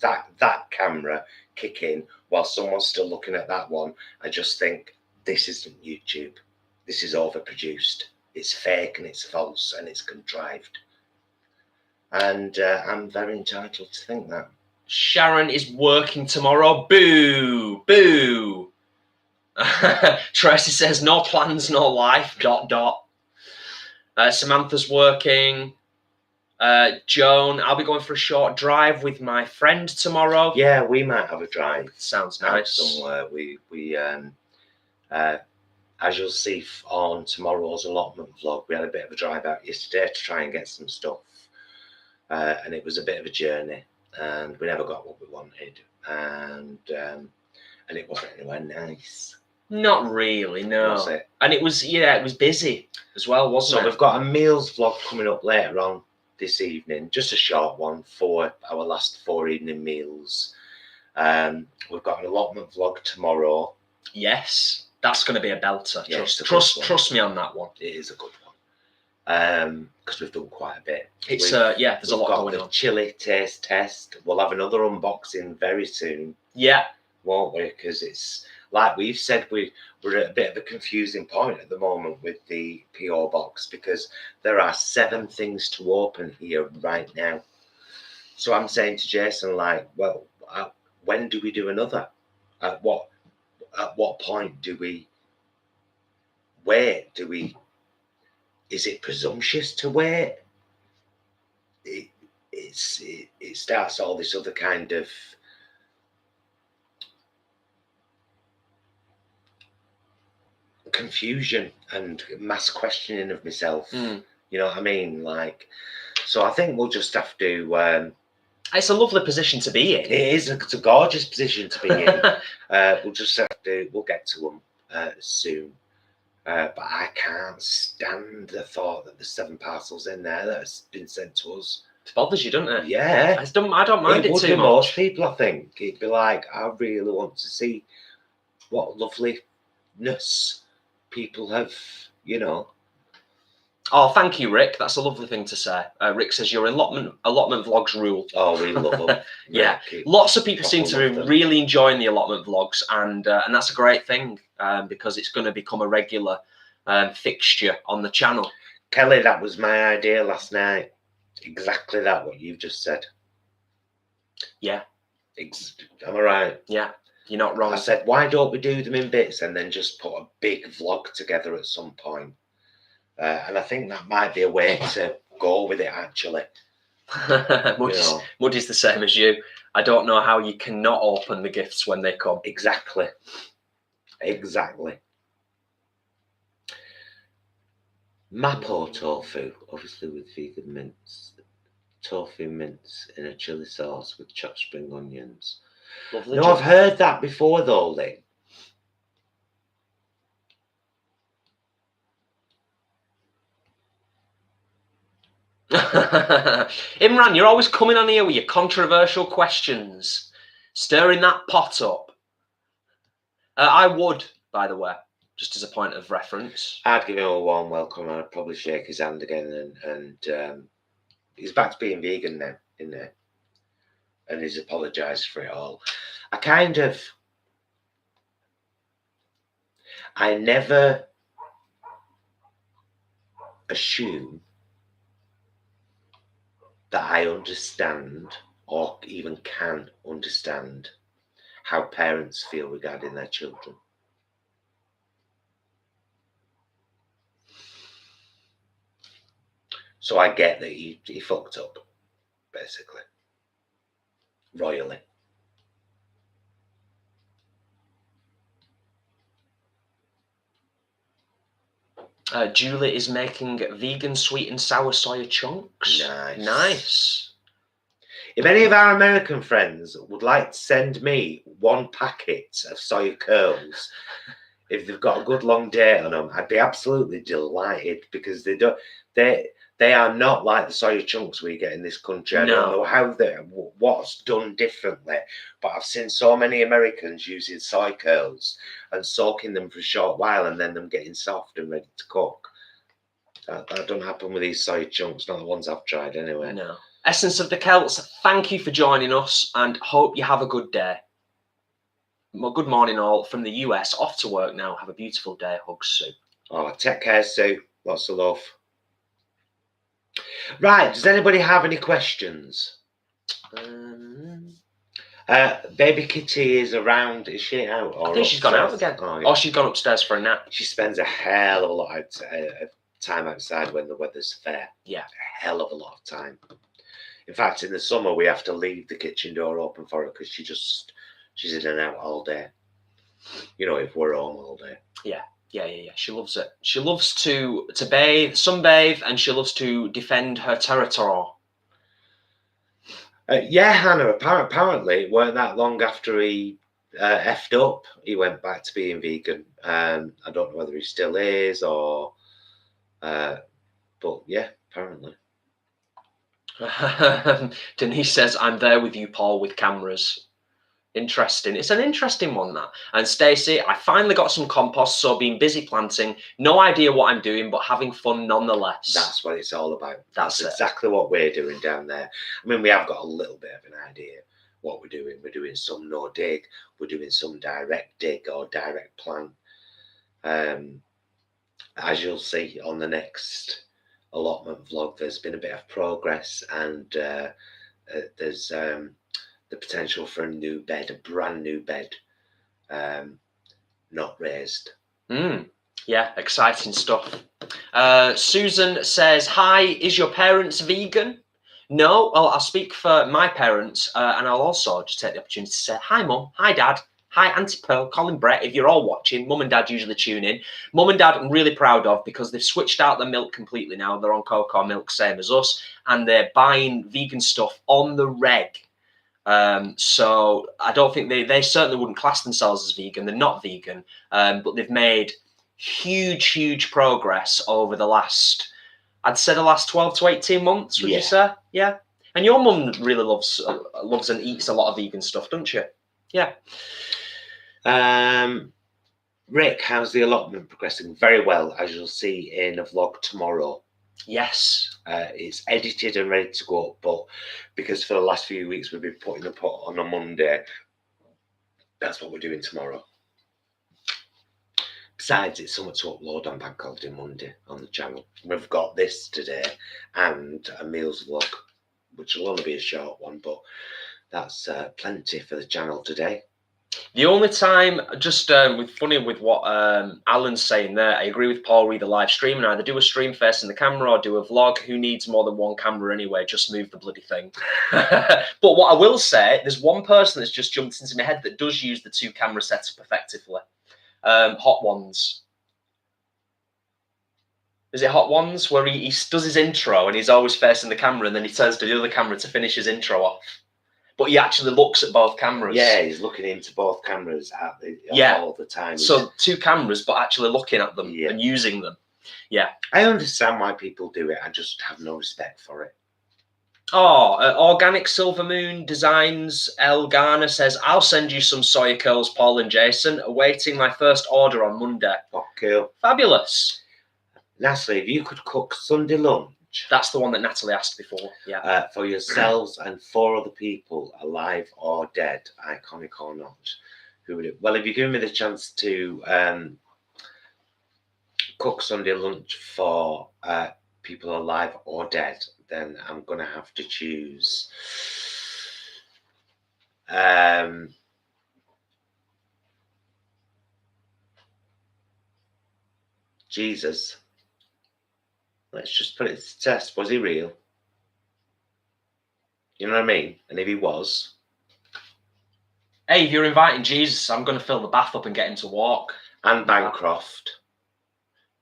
that camera kick in while someone's still looking at that one, I just think, this isn't YouTube. This is overproduced. It's fake and it's false and it's contrived. And I'm very entitled to think that. Sharon is working tomorrow. Boo! Boo! Tracy says, no plans, no life, ... Samantha's working. Joan, I'll be going for a short drive with my friend tomorrow. Yeah, we might have a drive. Sounds nice. Somewhere. As you'll see on tomorrow's allotment vlog, we had a bit of a drive out yesterday to try and get some stuff. And it was a bit of a journey. And we never got what we wanted. And it wasn't anywhere nice. Not really, no. Was it? And it was, it was busy as well, wasn't it? So we've got a meals vlog coming up later on this evening. Just a short one for our last 4 evening meals. We've got an allotment vlog tomorrow. Yes. That's going to be a belter. Yeah, trust me on that one. It is a good one. Because we've done quite a bit. It's there's a lot going on. The chili taste test. We'll have another unboxing very soon. Yeah. Won't we? Because it's like we've said, we're at a bit of a confusing point at the moment with the PO box because there are 7 things to open here right now. So I'm saying to Jason, like, well, when do we do another? At what point do we wait? Is it presumptuous to wait? It starts all this other kind of confusion and mass questioning of myself. You know what I mean? Like, so I think we'll just have to. It's a lovely position to be in. It is. It's a gorgeous position to be in. We'll just have to. We'll get to them soon. But I can't stand the thought that there's 7 parcels in there that's been sent to us. It bothers you, doesn't it? Yeah. I don't mind it too much. Most people, I think, it'd be like, I really want to see what loveliness people have, you know. Oh, thank you, Rick. That's a lovely thing to say. Rick says your allotment vlogs rule. Oh, we love them. Yeah, lots of people seem to be really enjoying the allotment vlogs, and that's a great thing because it's going to become a regular fixture on the channel. Kelly, that was my idea last night. Exactly that, what you've just said. Yeah. Am I right? Yeah, you're not wrong. I said, why don't we do them in bits and then just put a big vlog together at some point? And I think that might be a way to go with it, actually. Muddy's the same as you. I don't know how you cannot open the gifts when they come. Exactly. Mapo tofu, obviously with vegan mince. Tofu mince in a chili sauce with chopped spring onions. Lovely. No, I've heard that before though, Lee. Imran, you're always coming on here with your controversial questions, stirring that pot up. I would, by the way, just as a point of reference. I'd give him a warm welcome and I'd probably shake his hand again. And he's back to being vegan now, isn't he? And he's apologised for it all. I never assume that I understand or even can understand how parents feel regarding their children. So I get that he fucked up, basically. Royally. Julie is making vegan sweet and sour soya chunks. Nice. If any of our American friends would like to send me 1 packet of soya curls, if they've got a good long date on them, I'd be absolutely delighted, because they are not like the soya chunks we get in this country. I don't know what's done differently, but I've seen so many Americans using soy curls and soaking them for a short while and then them getting soft and ready to cook. That don't happen with these soya chunks, not the ones I've tried anyway. No. Essence of the Celts, thank you for joining us and hope you have a good day. Well, good morning all from the US, off to work now. Have a beautiful day. Hugs, Sue. Oh, take care, Sue. Lots of love. Right, does anybody have any questions? Baby Kitty is around. Is she out? I think she's gone out again. Oh, yeah. Or she's gone upstairs for a nap. She spends a hell of a lot of time outside when the weather's fair. Yeah. A hell of a lot of time. In fact, in the summer, we have to leave the kitchen door open for her because she's in and out all day. You know, if we're home all day. Yeah. She loves it. She loves to bathe, sunbathe, and she loves to defend her territory. Yeah, Hannah, apparently it weren't that long after he effed up, he went back to being vegan. I don't know whether he still is or... but yeah, apparently. Denise says, I'm there with you, Paul, with cameras. Interesting. It's an interesting one, that. And Stacey, I finally got some compost, so been busy planting. No idea what I'm doing, but having fun nonetheless. That's what it's all about. That's exactly what we're doing down there. I mean, we have got a little bit of an idea what we're doing. We're doing some no dig. We're doing some direct dig or direct plant. As you'll see on the next allotment vlog, there's been a bit of progress, and there's the potential for a brand new bed, not raised. Yeah, exciting stuff. Susan says, hi, is your parents vegan? No, well, I'll speak for my parents, and I'll also just take the opportunity to say, hi, Mum, hi, Dad. Hi, Auntie Pearl, Colin, Brett. If you're all watching, Mum and Dad usually tune in. Mum and Dad, I'm really proud of, because they've switched out the milk completely now. They're on cocoa milk, same as us, and they're buying vegan stuff on the reg. So I don't think they certainly wouldn't class themselves as vegan. They're not vegan, but they've made huge progress over the last, I'd say the last 12 to 18 months, would you say? Yeah. And your mum really loves and eats a lot of vegan stuff, doesn't she? Yeah. Rick, how's the allotment progressing? Very well, as you'll see in a vlog tomorrow. Yes. It's edited and ready to go up, but because for the last few weeks we've been putting the pot on a Monday, that's what we're doing tomorrow. Besides, it's something to upload on Bank Holiday Monday on the channel. We've got this today and a meals vlog, which will only be a short one, but that's plenty for the channel today. The only time, just funny with what Alan's saying there, I agree with Paul, read the live stream and either do a stream facing the camera or do a vlog. Who needs more than one camera anyway? Just move the bloody thing. But what I will say, there's one person that's just jumped into my head that does use the 2 camera setup effectively. Hot Ones. Is it Hot Ones? Where he does his intro and he's always facing the camera and then he turns to the other camera to finish his intro off. But he actually looks at both cameras. Yeah, he's looking into both cameras all the time. So 2 cameras, but actually looking at them and using them. Yeah. I understand why people do it. I just have no respect for it. Oh, Organic Silver Moon Designs L. Garner says, I'll send you some soya curls, Paul and Jason. Awaiting my first order on Monday. Oh, cool. Fabulous. Natalie, if you could cook Sunday lunch. That's the one that Natalie asked before. Yeah. For yourselves and 4 other people, alive or dead, iconic or not, who would it? Well, if you give me the chance to cook Sunday lunch for people alive or dead, then I'm going to have to choose Jesus. Let's just put it to the test. Was he real? You know what I mean? And if he was... Hey, if you're inviting Jesus, I'm going to fill the bath up and get him to walk. Anne Bancroft.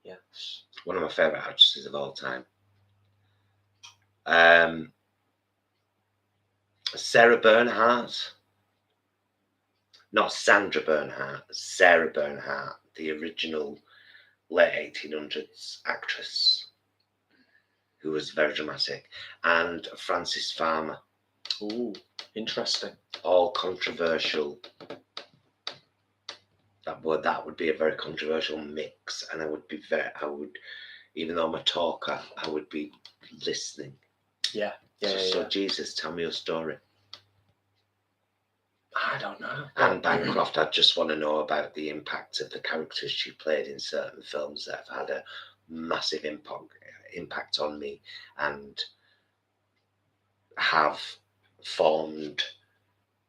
Yes. One of my favourite actresses of all time. Sarah Bernhardt. Not Sandra Bernhardt. Sarah Bernhardt, the original late 1800s actress, who was very dramatic, and Frances Farmer. Ooh, interesting. All controversial. That would be a very controversial mix, and I would, even though I'm a talker, I would be listening. Yeah. So Jesus, tell me your story. I don't know. Anne Bancroft, I just want to know about the impact of the characters she played in certain films that have had a massive impact on me and have formed,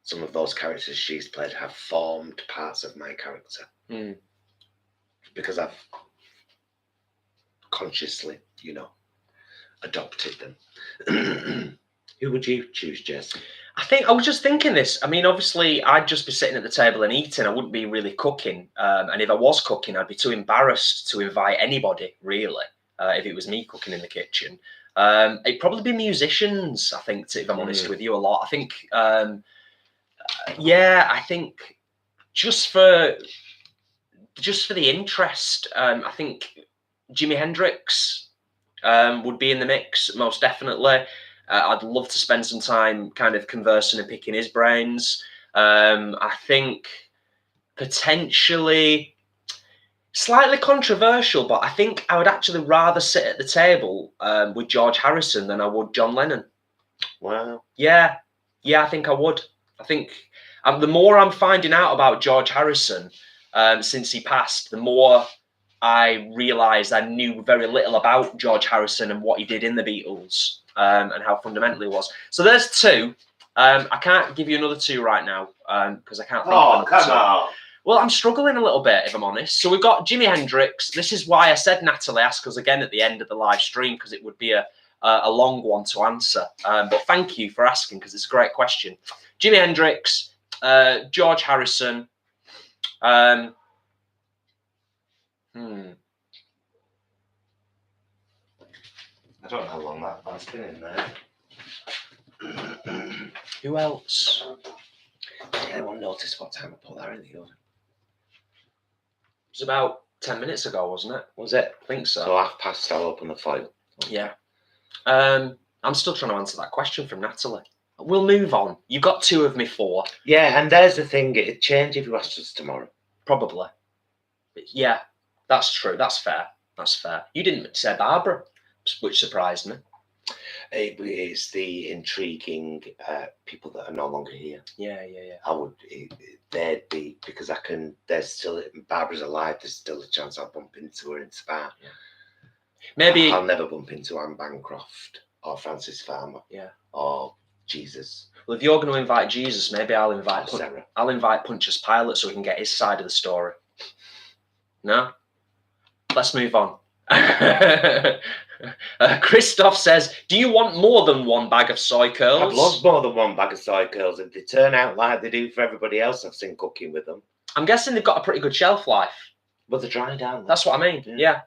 some of those characters she's played have formed parts of my character. Because I've consciously, adopted them. Who would you choose, Jess? I was just thinking this. I mean, obviously, I'd just be sitting at the table and eating. I wouldn't be really cooking. And if I was cooking, I'd be too embarrassed to invite anybody, really, if it was me cooking in the kitchen. It'd probably be musicians, I think, if I'm honest with you, a lot. I think, I think just for the interest, I think Jimi Hendrix would be in the mix, most definitely. I'd love to spend some time kind of conversing and picking his brains. I think potentially slightly controversial, but I think I would actually rather sit at the table with George Harrison than I would John Lennon. Wow. Yeah, I think I would. I think the more I'm finding out about George Harrison since he passed, the more I realised I knew very little about George Harrison and what he did in the Beatles. And how fundamental he was. So there's 2. I can't give you another 2 right now because I can't think of another 2. Come on. Well, I'm struggling a little bit, if I'm honest. So we've got Jimi Hendrix. This is why I said Natalie, ask us again at the end of the live stream, because it would be a long one to answer. But thank you for asking, because it's a great question. Jimi Hendrix, George Harrison. I don't know how long that's been in there. Who else? Did anyone notice what time I put that in the oven? It was about 10 minutes ago, wasn't it? Was it? I think so. So 1/2 I'll open the foil. Yeah. I'm still trying to answer that question from Natalie. We'll move on. You've got 2 of me 4. Yeah, and there's the thing. It'd change if you asked us tomorrow. Probably. But yeah, that's true. That's fair. You didn't say Barbara, which surprised me. It's the intriguing people that are no longer here. Yeah. They'd be, because there's still, Barbara's alive, there's still a chance I'll bump into her in Spa. Yeah. Maybe I'll never bump into Anne Bancroft or Frances Farmer. Yeah. Or Jesus. Well, if you're going to invite Jesus, maybe I'll invite Sarah. I'll invite Pontius Pilate so we can get his side of the story. No? Let's move on. Christoph says, do you want more than one bag of soy curls? I've lost more than one bag of soy curls. If they turn out like they do for everybody else I've seen cooking with them. I'm guessing they've got a pretty good shelf life. But they're drying down. That's what I mean. Yeah.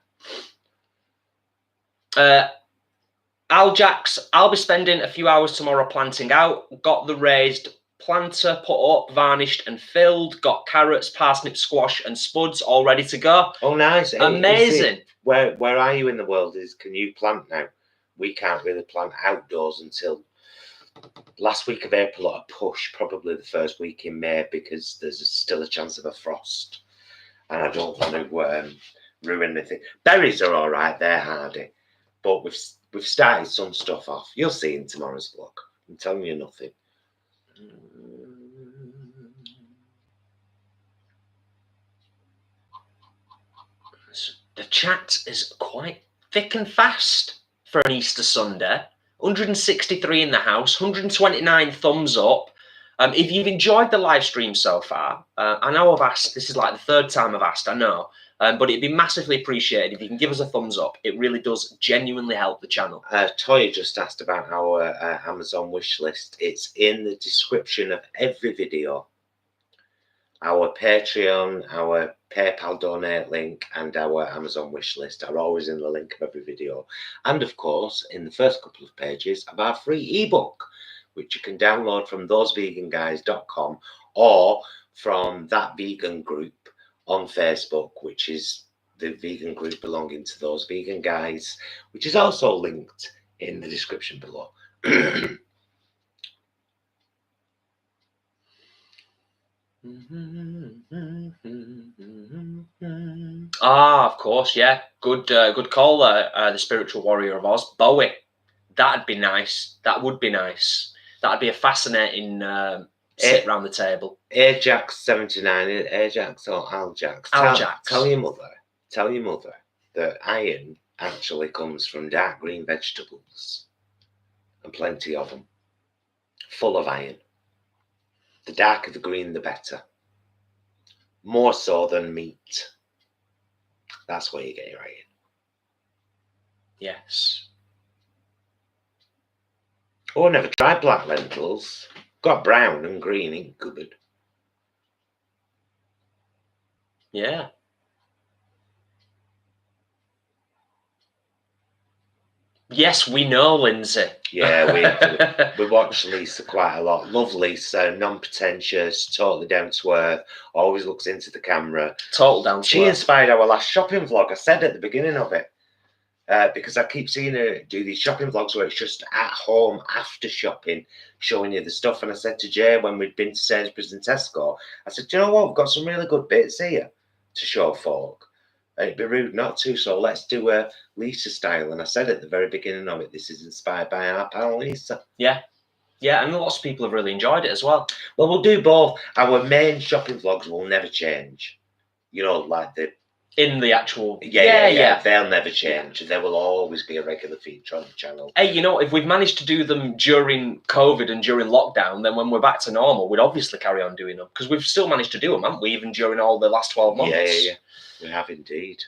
Aljax, I'll be spending a few hours tomorrow planting out. Got the raised planter put up, varnished and filled. Got carrots, parsnip, squash and spuds all ready to go. Oh, nice. Amazing. Where are you in the world? Can you plant now? We can't really plant outdoors until last week of April at a push, probably the first week in May, because there's still a chance of a frost. And I don't want to ruin anything. Berries are all right, they're hardy. But we've started some stuff off. You'll see in tomorrow's vlog. I'm telling you nothing. The chat is quite thick and fast for an Easter Sunday. 163 in the house, 129 thumbs up. If you've enjoyed the live stream so far, I know I've asked, this is like the third time I've asked, I know, but it'd be massively appreciated if you can give us a thumbs up. It really does genuinely help the channel. Toya just asked about our Amazon wish list. It's in the description of every video. Our Patreon, our PayPal donate link, and our Amazon wish list are always in the link of every video. And of course, in the first couple of pages of our free ebook, which you can download from thoseveganguys.com or from that vegan group on Facebook, which is the vegan group belonging to Those Vegan Guys, which is also linked in the description below. Of course, yeah. Good call there, the spiritual warrior of Oz. Bowie. That'd be nice. That would be nice. That'd be a fascinating sit round the table. Ajax79, Ajax or Aljax? Aljax. Tell your mother that iron actually comes from dark green vegetables. And plenty of them. Full of iron. The darker the green, the better. More so than meat. That's where you get your iron. Yes. Oh, I never tried black lentils. Got brown and green in cupboard. Yeah. Yes, we know, Lindsay. Yeah, we watch Lisa quite a lot. Love Lisa, non-pretentious, totally down to earth, always looks into the camera. Total down to She earth. inspired our last shopping vlog. I said at the beginning of it, because I keep seeing her do these shopping vlogs where it's just at home after shopping, showing you the stuff. And I said to Jay when we'd been to Sainsbury's and Tesco, I said, do you know what? We've got some really good bits here to show folk. It'd be rude not to, so let's do a Lisa style. And I said at the very beginning of it, this is inspired by our pal Lisa. Yeah. Yeah, and lots of people have really enjoyed it as well. Well, we'll do both. Our main shopping vlogs will never change. You know, like the... In the actual... Yeah. They'll never change. There will always be a regular feature on the channel. Hey, you know, if we've managed to do them during COVID and during lockdown, then when we're back to normal, we'd obviously carry on doing them. Because we've still managed to do them, haven't we? Even during all the last 12 months. Yeah. We have indeed.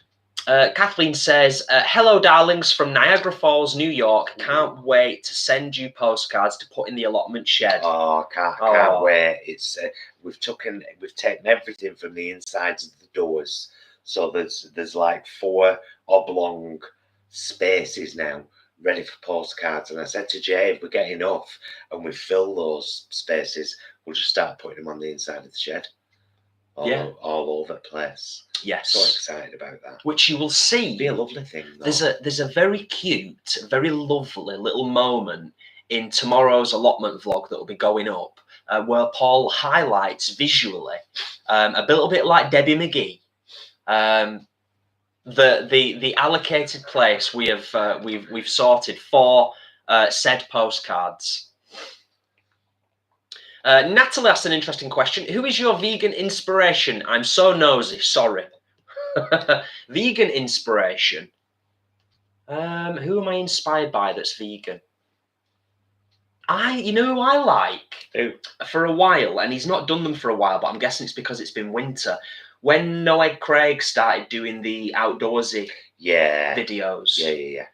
Kathleen says, hello, darlings, from Niagara Falls, New York. Can't wait to send you postcards to put in the allotment shed. Oh, can't wait. It's we've taken everything from the insides of the doors. So there's like 4 oblong spaces now ready for postcards. And I said to Jay, if we get enough and we fill those spaces, we'll just start putting them on the inside of the shed. All over the place. Yes. So excited about that. Which you will see. It'll be a lovely thing, though. There's a very cute, very lovely little moment in tomorrow's allotment vlog that will be going up, where Paul highlights visually, a little bit like Debbie McGee, the allocated place we've sorted for said postcards. Natalie asked an interesting question. Who is your vegan inspiration? I'm so nosy, sorry. Vegan inspiration. Who am I inspired by that's vegan? You know who I like? Who? For a while, and he's not done them for a while, but I'm guessing it's because it's been winter. When Noed Craig started doing the outdoorsy videos,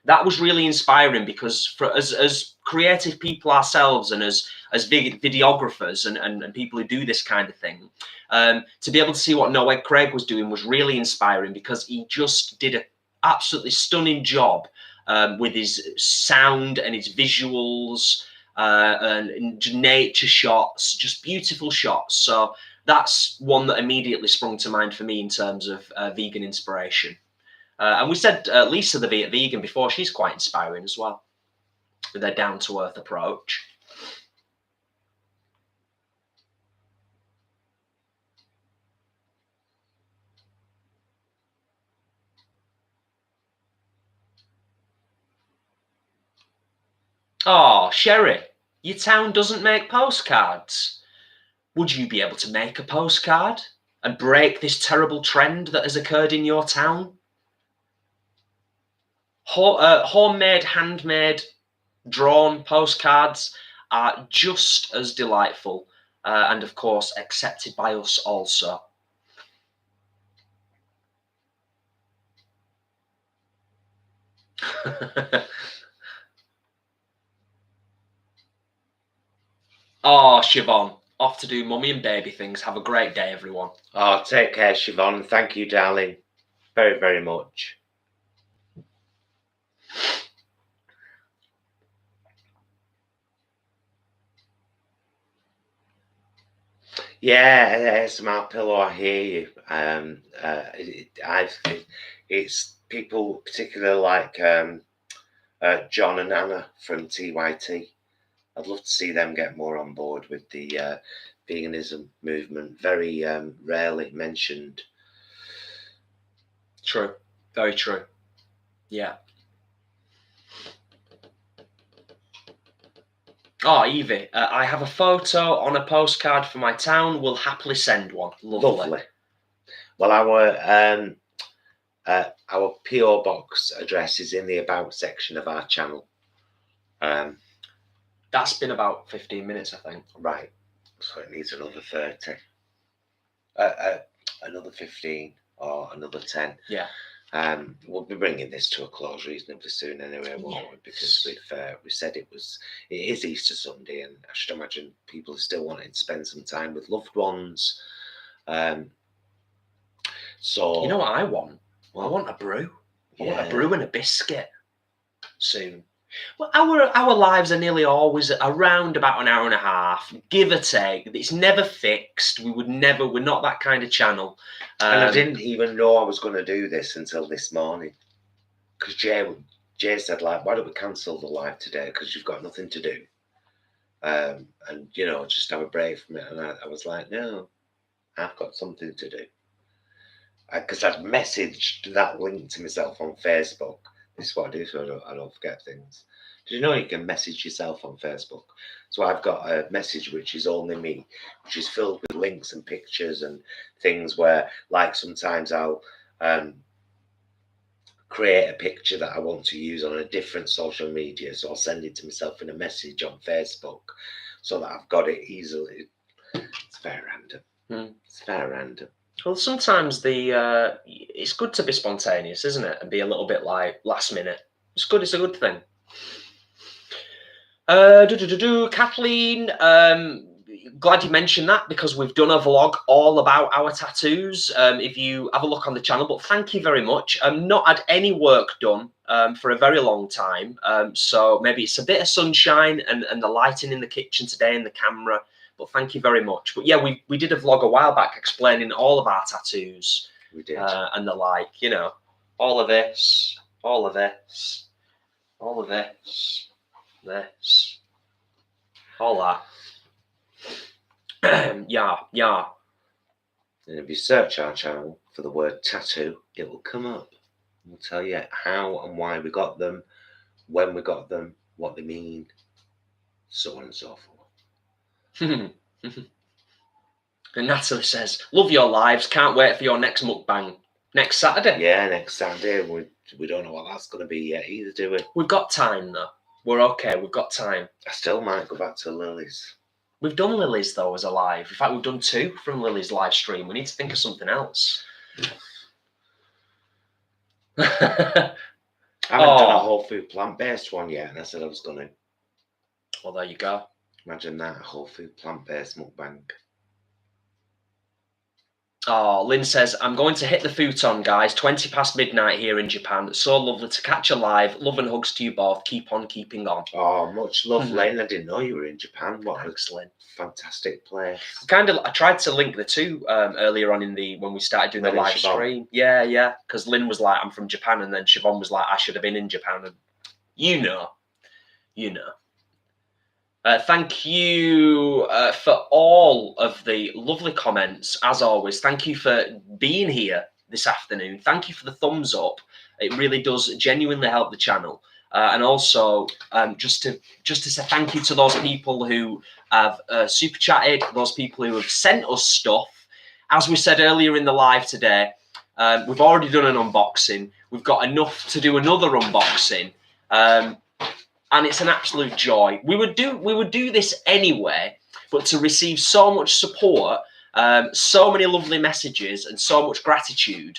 that was really inspiring, because for as creative people ourselves, and as videographers and people who do this kind of thing, to be able to see what Noed Craig was doing was really inspiring, because he just did an absolutely stunning job with his sound and his visuals. And nature shots, just beautiful shots. So that's one that immediately sprung to mind for me in terms of vegan inspiration. And we said Lisa the vegan before. She's quite inspiring as well, with their down-to-earth approach. Oh, Sherry, your town doesn't make postcards. Would you be able to make a postcard and break this terrible trend that has occurred in your town? Homemade, handmade, drawn postcards are just as delightful and, of course, accepted by us also. Oh, Siobhan, off to do mummy and baby things. Have a great day, everyone. Oh, take care, Siobhan. Thank you, darling, very, very much. Yeah, ASMR Pillow, I hear you. It's people, particularly like John and Anna from TYT. I'd love to see them get more on board with the veganism movement. Very rarely mentioned. True, very true. Yeah. Oh, Evie, I have a photo on a postcard for my town. We'll happily send one. Lovely. Well, our PO box address is in the about section of our channel. That's been about 15 minutes, I think. Right. So it needs another 30. Another 15 or another 10. Yeah. We'll be bringing this to a close reasonably soon anyway, won't we? Because we said it is Easter Sunday, and I should imagine people are still wanting to spend some time with loved ones. So you know what I want? I want a brew. I want a brew and a biscuit soon. Well, our lives are nearly always around about an hour and a half, give or take. It's never fixed. We're not that kind of channel. And I didn't even know I was going to do this until this morning, because Jay said, like, why don't we cancel the live today, because you've got nothing to do, and just have a break from it. And I was like, no, I've got something to do, because I'd messaged that link to myself on Facebook. This is what I do so I don't forget things. Did you know you can message yourself on Facebook? So I've got a message which is only me, which is filled with links and pictures and things where, like, sometimes I'll create a picture that I want to use on a different social media. So I'll send it to myself in a message on Facebook so that I've got it easily. It's very random. It's very random. Well, sometimes it's good to be spontaneous, isn't it? And be a little bit like last minute. It's good. It's a good thing. Kathleen, glad you mentioned that, because we've done a vlog all about our tattoos. If you have a look on the channel, but thank you very much. I've not had any work done for a very long time. So maybe it's a bit of sunshine and the lighting in the kitchen today and the camera. But thank you very much. But yeah, we did a vlog a while back explaining all of our tattoos. We did. And the like, all of this, all of this, all of this, this, all that. Yeah. And if you search our channel for the word tattoo, it will come up. We'll tell you how and why we got them, when we got them, what they mean, so on and so forth. And Natalie says, love your lives, can't wait for your next mukbang. Next Saturday? Yeah, next Saturday. We don't know what that's going to be yet either, do we? We've got time, though. We're okay. We've got time. I still might go back to Lily's. We've done Lily's though as a live. In fact, we've done 2 from Lily's live stream. We need to think of something else. I haven't done a whole food plant-based one yet, and I said I was going to. Well, there you go. Imagine that, a whole food plant-based mukbang. Oh, Lynn says, I'm going to hit the futon, guys. 20 past midnight here in Japan. So lovely to catch you live. Love and hugs to you both. Keep on keeping on. Oh, much love, Lynn. I didn't know you were in Japan. What Thanks, Lynn. Fantastic place. I tried to link the two earlier on when we started doing the live stream. Yeah. Because Lynn was like, I'm from Japan, and then Siobhan was like, I should have been in Japan. And you know. Thank you for all of the lovely comments, as always. Thank you for being here this afternoon. Thank you for the thumbs up. It really does genuinely help the channel. And also, just to say thank you to those people who have super chatted, those people who have sent us stuff. As we said earlier in the live today, we've already done an unboxing. We've got enough to do another unboxing. And it's an absolute joy. We would do this anyway, but to receive so much support, so many lovely messages, and so much gratitude,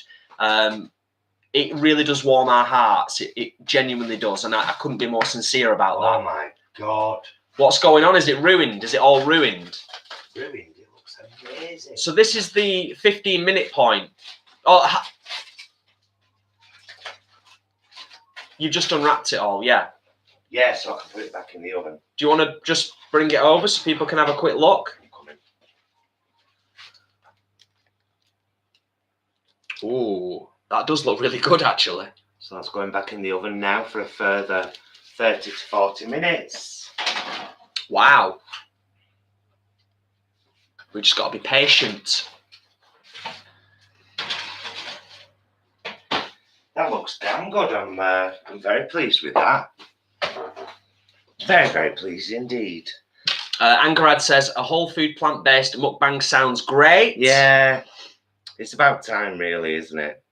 it really does warm our hearts. It genuinely does, and I couldn't be more sincere about that. Oh my God! What's going on? Is it ruined? Is it all ruined? Ruined. It looks amazing. So this is the 15-minute point. Oh, you've just unwrapped it all, yeah. Yeah, so I can put it back in the oven. Do you want to just bring it over so people can have a quick look? I'm coming. Ooh, that does look really good, actually. So that's going back in the oven now for a further 30 to 40 minutes. Wow. We just got to be patient. That looks damn good. I'm very pleased with that. Very, very pleased indeed. Angarad says, a whole food plant-based mukbang sounds great. Yeah, it's about time really, isn't it?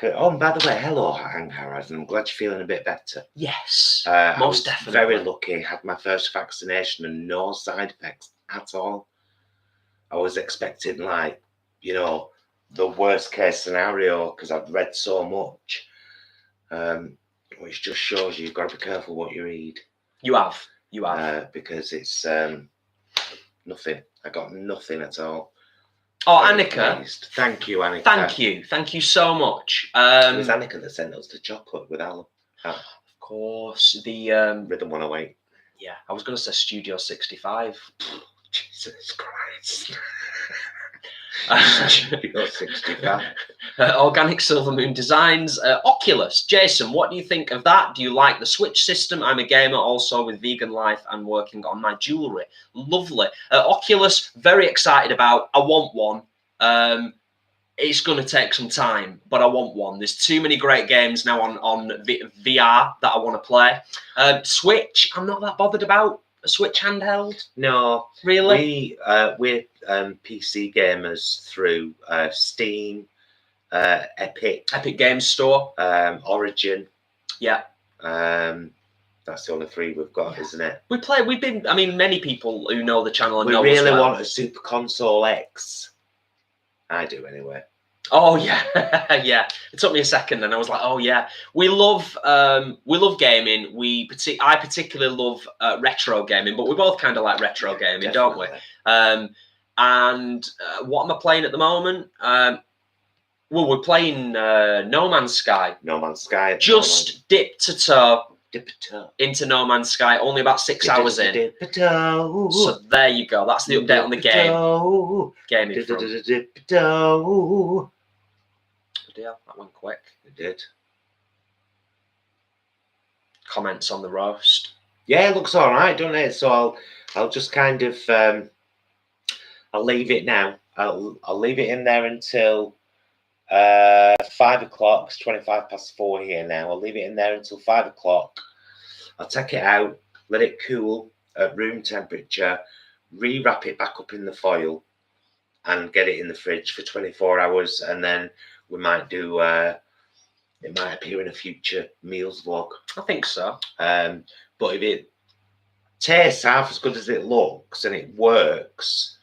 Oh, and by the way, hello, Angarad. I'm glad you're feeling a bit better. Yes, most definitely. Very lucky. Had my first vaccination and no side effects at all. I was expecting, like, you know, the worst case scenario because I've read so much. Which just shows you've got to be careful what you eat. You have. Because it's nothing. I got nothing at all. Oh, Annika. Pleased. Thank you, Annika. Thank you so much. It was Annika that sent us the chocolate with Alan. Of course, the Rhythm 108. Yeah, I was going to say Studio 65. Jesus Christ. Studio 65. Organic Silver Moon Designs. Oculus. Jason, what do you think of that? Do you like the Switch system? I'm a gamer also with vegan life and working on my jewellery. Lovely. Oculus, very excited about. I want one. It's going to take some time, but I want one. There's too many great games now on VR that I want to play. Switch, I'm not that bothered about. A Switch handheld? No. Really? We're PC gamers through Steam, Epic Games Store, Origin. Yeah. That's the only 3 we've got, isn't it? Many people who know the channel and we know really want a Super Console X. I do anyway. Oh yeah, yeah. It took me a second, and I was like, "Oh yeah." We love gaming. I particularly love retro gaming, but we both kind of like retro gaming, definitely. Don't we? And what am I playing at the moment? Well, we're playing No Man's Sky. No Man's Sky. Just dip to toe into No Man's Sky. Only about 6 hours in. So there you go. That's the update on the game. Gaming front. Yeah, that went quick. It did. Comments on the roast. Yeah, it looks all right, doesn't it? So I'll just kind of I'll leave it now. I'll leave it in there until 5 o'clock. It's 25 past 4 here now. I'll leave it in there until 5 o'clock. I'll take it out, let it cool at room temperature, re-wrap it back up in the foil, and get it in the fridge for 24 hours, and then we might do It might appear in a future meals vlog. I think so. But if it tastes half as good as it looks and it works,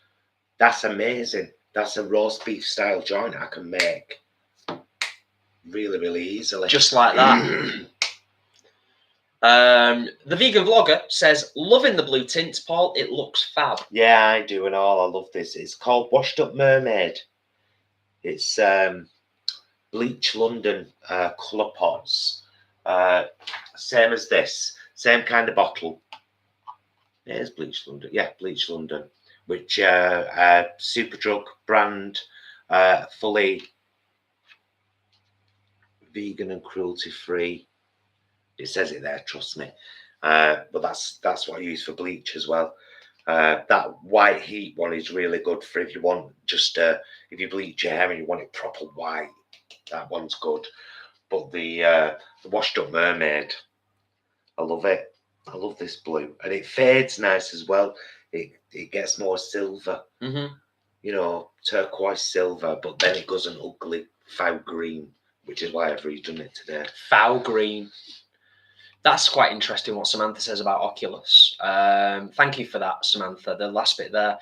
that's amazing. That's a roast beef style joint I can make really, really easily. Just like that. The vegan vlogger says, loving the blue tints, Paul. It looks fab. Yeah, I do and all. I love this. It's called Washed Up Mermaid. It's Bleach London colour pots. Same as this. Same kind of bottle. It is Bleach London. Yeah, Bleach London. Which Superdrug brand, fully vegan and cruelty free. It says it there, trust me. But that's what I use for bleach as well. That white heat one is really good for if you want just if you bleach your hair and you want it proper white. That one's good. But the Washed Up Mermaid, I love it. I love this blue, and it fades nice as well. It gets more silver, you know, turquoise silver, but then it goes an ugly foul green, which is why I've redone it today. Foul green. That's quite interesting what Samantha says about Oculus. Thank you for that, Samantha. The last bit there.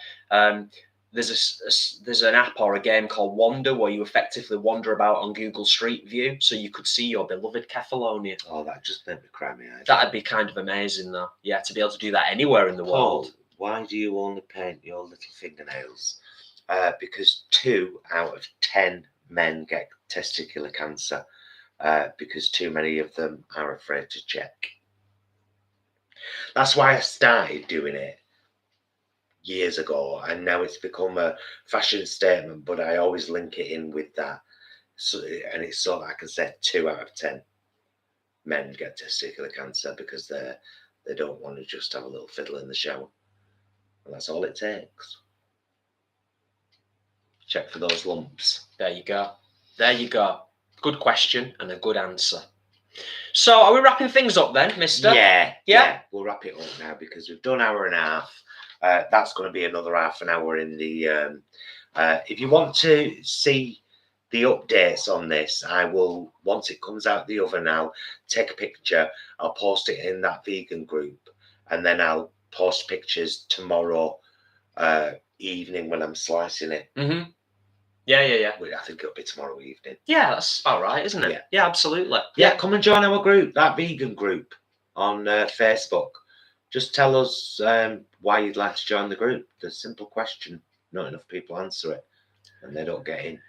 There's an app or a game called Wander where you effectively wander about on Google Street View, so you could see your beloved Kefalonia. Oh, that just made me cry my eyes. That'd be kind of amazing, though. Yeah, to be able to do that anywhere in the world. Why do you only paint your little fingernails? Because 2 out of 10 men get testicular cancer. Because too many of them are afraid to check. That's why I started doing it years ago, and now it's become a fashion statement, but I always link it in with that. So, and it's so that I can say 2 out of 10 men get testicular cancer because they don't want to just have a little fiddle in the shower. And that's all it takes. Check for those lumps. There you go. There you go. Good question and a good answer. So are we wrapping things up then, mister? Yeah. We'll wrap it up now because we've done 1.5 hours. That's going to be another half an hour in the... if you want to see the updates on this, I will, once it comes out the oven, I'll take a picture. I'll post it in that vegan group. And then I'll post pictures tomorrow evening when I'm slicing it. Yeah. I think it'll be tomorrow evening. Yeah, that's about right, isn't it? Yeah, absolutely. Yeah, come and join our group, that vegan group on Facebook. Just tell us why you'd like to join the group. The simple question. Not enough people answer it, and they don't get in.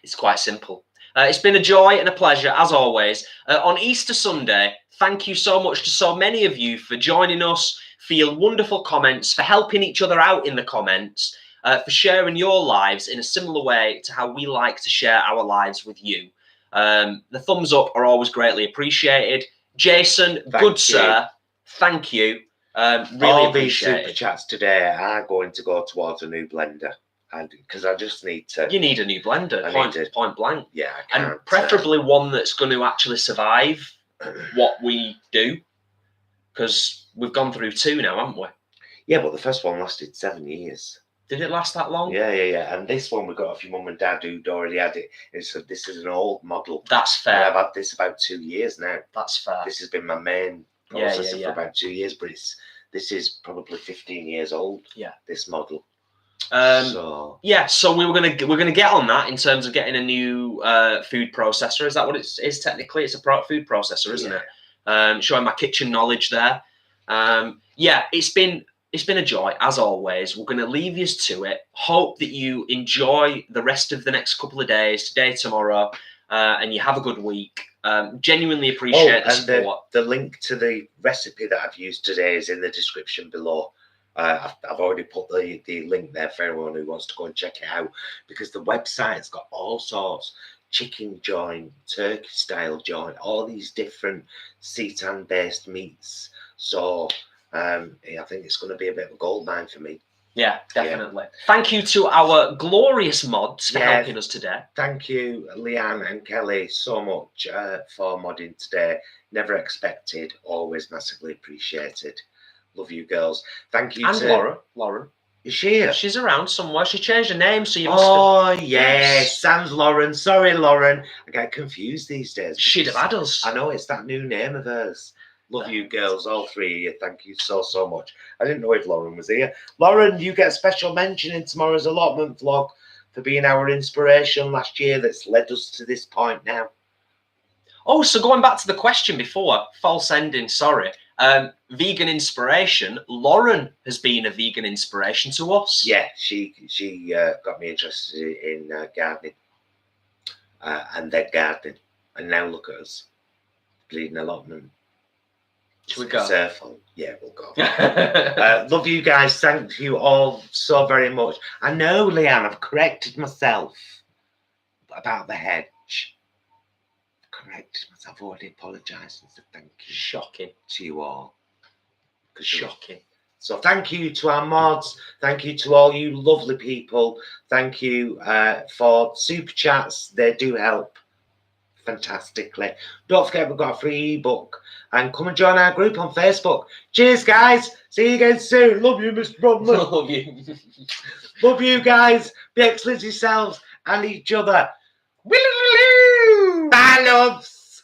It's quite simple. It's been a joy and a pleasure, as always. On Easter Sunday, thank you so much to so many of you for joining us, for your wonderful comments, for helping each other out in the comments, for sharing your lives in a similar way to how we like to share our lives with you. The thumbs up are always greatly appreciated. Jason, good sir, thank you. Really all appreciate these super chats today are going to go towards a new blender, and because I just need to. You need a new blender, point blank. Yeah, I can't, and preferably one that's going to actually survive what we do, because we've gone through 2 now, haven't we? Yeah, but the first one lasted 7 years. Did it last that long? Yeah. And this one we got off your mum and dad who'd already had it. This is an old model. That's fair. And I've had this about 2 years now. That's fair. This has been my main processor for about 2 years, but this is probably 15 years old. Yeah, this model. So we're gonna get on that in terms of getting a new food processor. Is that what it is technically? It's a food processor, isn't it? Showing my kitchen knowledge there. It's been a joy, as always. We're going to leave you to it. Hope that you enjoy the rest of the next couple of days, today, tomorrow, and you have a good week. Genuinely appreciate the support. The link to the recipe that I've used today is in the description below. I've already put the link there for anyone who wants to go and check it out, because the website's got all sorts. Chicken joint, turkey style joint, all these different seitan based meats. So I think it's going to be a bit of a gold mine for me. Yeah, definitely. Yeah. Thank you to our glorious mods for helping us today. Thank you, Leanne and Kelly, so much for modding today. Never expected, always massively appreciated. Love you girls. Thank you to Lauren. Is she here? She's around somewhere. She changed her name, so you must Oh, have... yes. Sam's Lauren. Sorry, Lauren. I get confused these days. She'd have had us. I know, it's that new name of hers. Love you girls, all three of you. Thank you so, so much. I didn't know if Lauren was here. Lauren, you get a special mention in tomorrow's allotment vlog for being our inspiration last year that's led us to this point now. Oh, so going back to the question before, false ending, sorry. Vegan inspiration. Lauren has been a vegan inspiration to us. Yeah, she got me interested in gardening and then gardening. And now look at us, leading allotment. Should we go? Careful. Yeah, we'll go. Love you guys. Thank you all so very much. I know, Leanne, I've corrected myself about the hedge. Corrected myself. I've already apologised and said thank you. Shocking. To you all. Shocking. So thank you to our mods. Thank you to all you lovely people. Thank you for super chats. They do help fantastically. Don't forget, we've got a free ebook. And come and join our group on Facebook. Cheers, guys. See you again soon. Love you, Mr. Bromley. Love you. Love you, guys. Be excellent to yourselves and each other. Bye, loves.